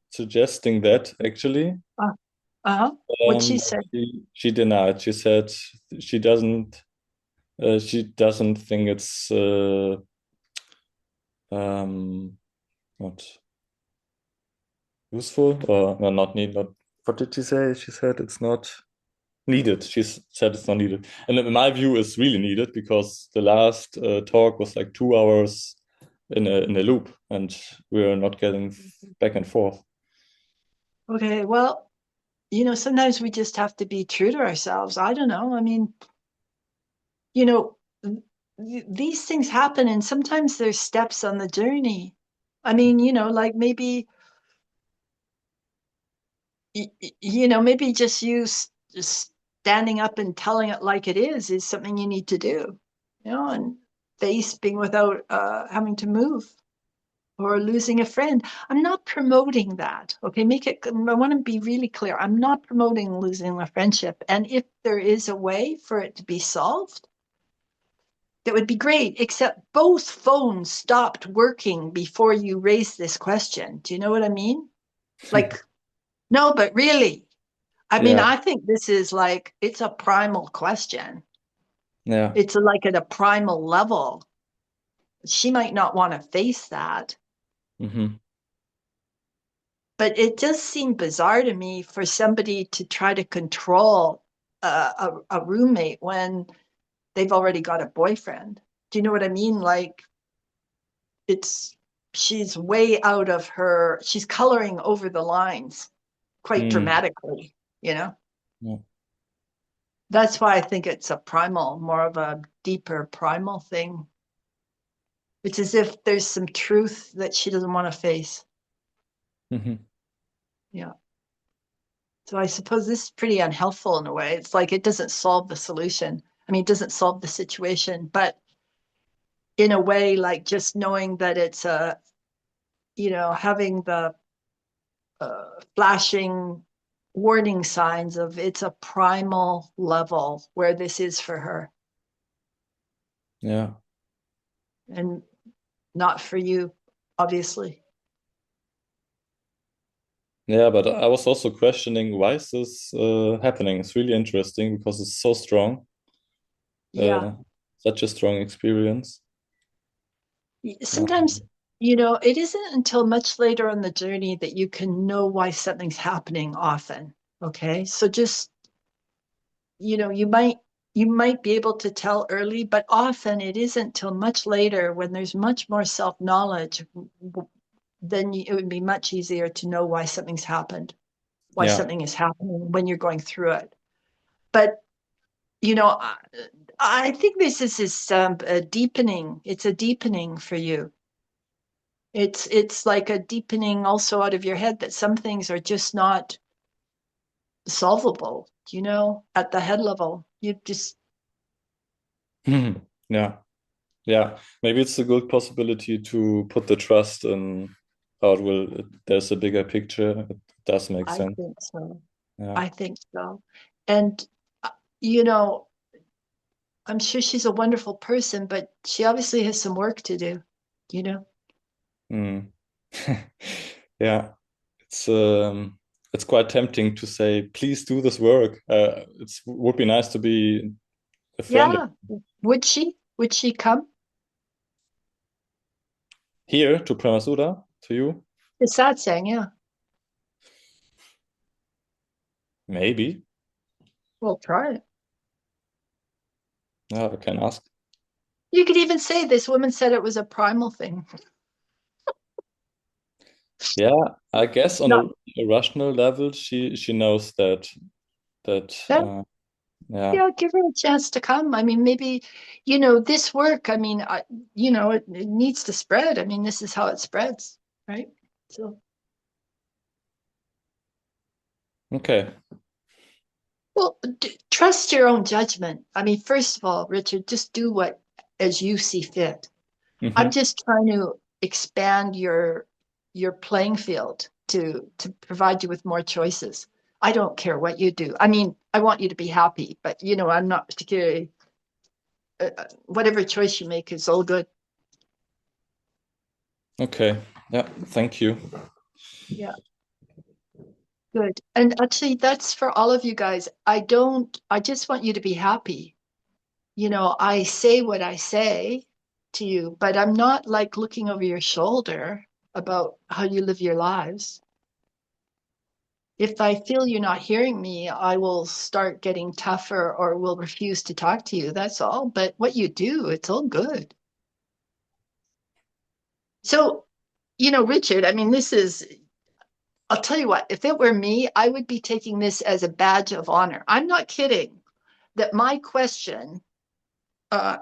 suggesting that actually. Uh-huh. What'd she say? She denied. She said she doesn't think it's not useful, or no, not need not what did she say? She said it's not needed. She said it's not needed. And in my view, it's really needed because the last talk was like 2 hours in a loop, and we're not getting back and forth. Okay, well, sometimes we just have to be true to ourselves. I don't know. I mean, you know, these things happen, and sometimes there's steps on the journey. I mean, like maybe, maybe just just standing up and telling it like it is something you need to do, and face being without having to move or losing a friend. I'm not promoting that. Okay, I want to be really clear. I'm not promoting losing a friendship. And if there is a way for it to be solved, that would be great, except both phones stopped working before you raised this question. Do you know what I mean? Like, no, but really, I mean, Yeah. I think this is like, it's a primal question. Yeah. It's like at a primal level. She might not want to face that, Mm-hmm. but it does seem bizarre to me for somebody to try to control a roommate when they've already got a boyfriend. Do you know what I mean? Like, she's way out of her, she's coloring over the lines quite Mm. dramatically, you know? Yeah. That's why I think it's a primal, more of a deeper primal thing. It's as if there's some truth that she doesn't want to face. Mm-hmm. Yeah. So I suppose this is pretty unhelpful in a way. It's like it doesn't solve the solution. I mean, it doesn't solve the situation, but in a way, like just knowing that it's a, having the flashing warning signs of it's a primal level where this is for her Yeah. and not for you, obviously. Yeah, but I was also questioning why is this happening? It's really interesting because it's so strong, Yeah. such a strong experience. Sometimes, it isn't until much later on the journey that you can know why something's happening often. Okay. So just, you might be able to tell early, but often it isn't till much later when there's much more self-knowledge. Then it would be much easier to know why something's happened, why Yeah. something is happening when you're going through it. But, you know, I think this is a deepening. It's a deepening for you. It's like a deepening also out of your head that some things are just not solvable, at the head level. You just, Yeah. Yeah. Maybe it's a good possibility to put the trust in how it will, there's a bigger picture. It does make I sense. think so. Yeah. I think so. And, uh, you know, I'm sure she's a wonderful person, but she obviously has some work to do, you know? Mm. Yeah. It's quite tempting to say, please do this work. It's would be nice to be a friend Yeah. Would she? Would she come? here to Pramasuda, to you. It's sad saying, yeah. Maybe. We'll try it. Yeah, I can ask. You could even say this woman said it was a primal thing. Yeah, I guess on Not a rational level, she knows that that. yeah. Yeah, give her a chance to come. I mean, maybe, this work, I mean, it needs to spread. I mean, this is how it spreads, right? So, Okay. well, trust your own judgment. I mean, first of all, Richard, just do what as you see fit. I'm Hmm. just trying to expand your playing field to provide you with more choices. I don't care what you do. I mean, I want you to be happy, but I'm not particularly whatever choice you make is all good. Okay. Yeah, thank you. Yeah, good. And actually, that's for all of you guys. I just want you to be happy. I say what I say to you, but I'm not like looking over your shoulder about how you live your lives. If I feel you're not hearing me, I will start getting tougher or will refuse to talk to you. That's all. But what you do, it's all good. So, Richard, I mean, I'll tell you what, if it were me, I would be taking this as a badge of honor. I'm not kidding that my question uh,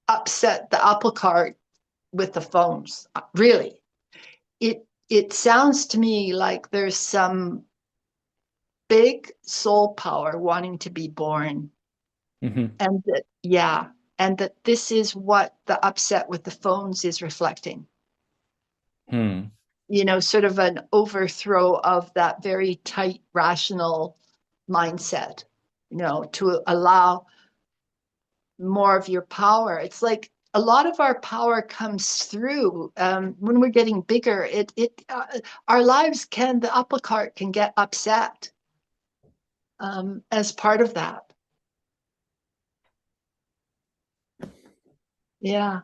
upset the apple cart with the phones. Really, it sounds to me like there's some big soul power wanting to be born, Hmm. and that yeah, and that this is what the upset with the phones is reflecting. Hmm. Sort of an overthrow of that very tight rational mindset. To allow more of your power. It's like a lot of our power comes through when we're getting bigger. Our lives the apple cart can get upset as part of that. Yeah.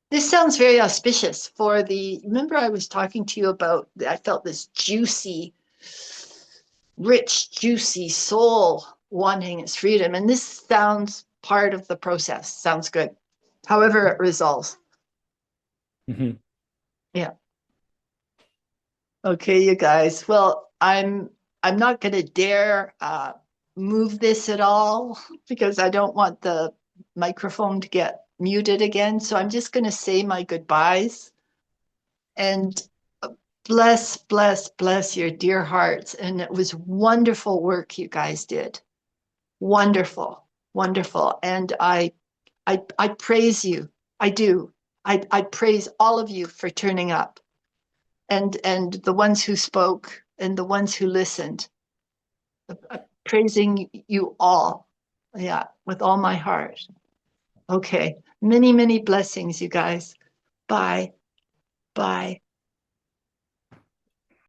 This sounds very auspicious remember I was talking to you about, I felt this juicy, rich, juicy soul wanting its freedom. And this sounds part of the process. Sounds good. However it resolves. Mm-hmm. Yeah. Okay, you guys. Well, I'm not going to dare move this at all because I don't want the microphone to get muted again. So I'm just going to say my goodbyes and bless, bless, bless your dear hearts. And it was wonderful work you guys did. Wonderful, wonderful. And I praise you. I do. I praise all of you for turning up. And the ones who spoke and the ones who listened, praising you all, yeah, with all my heart. Okay, many blessings, you guys. Bye.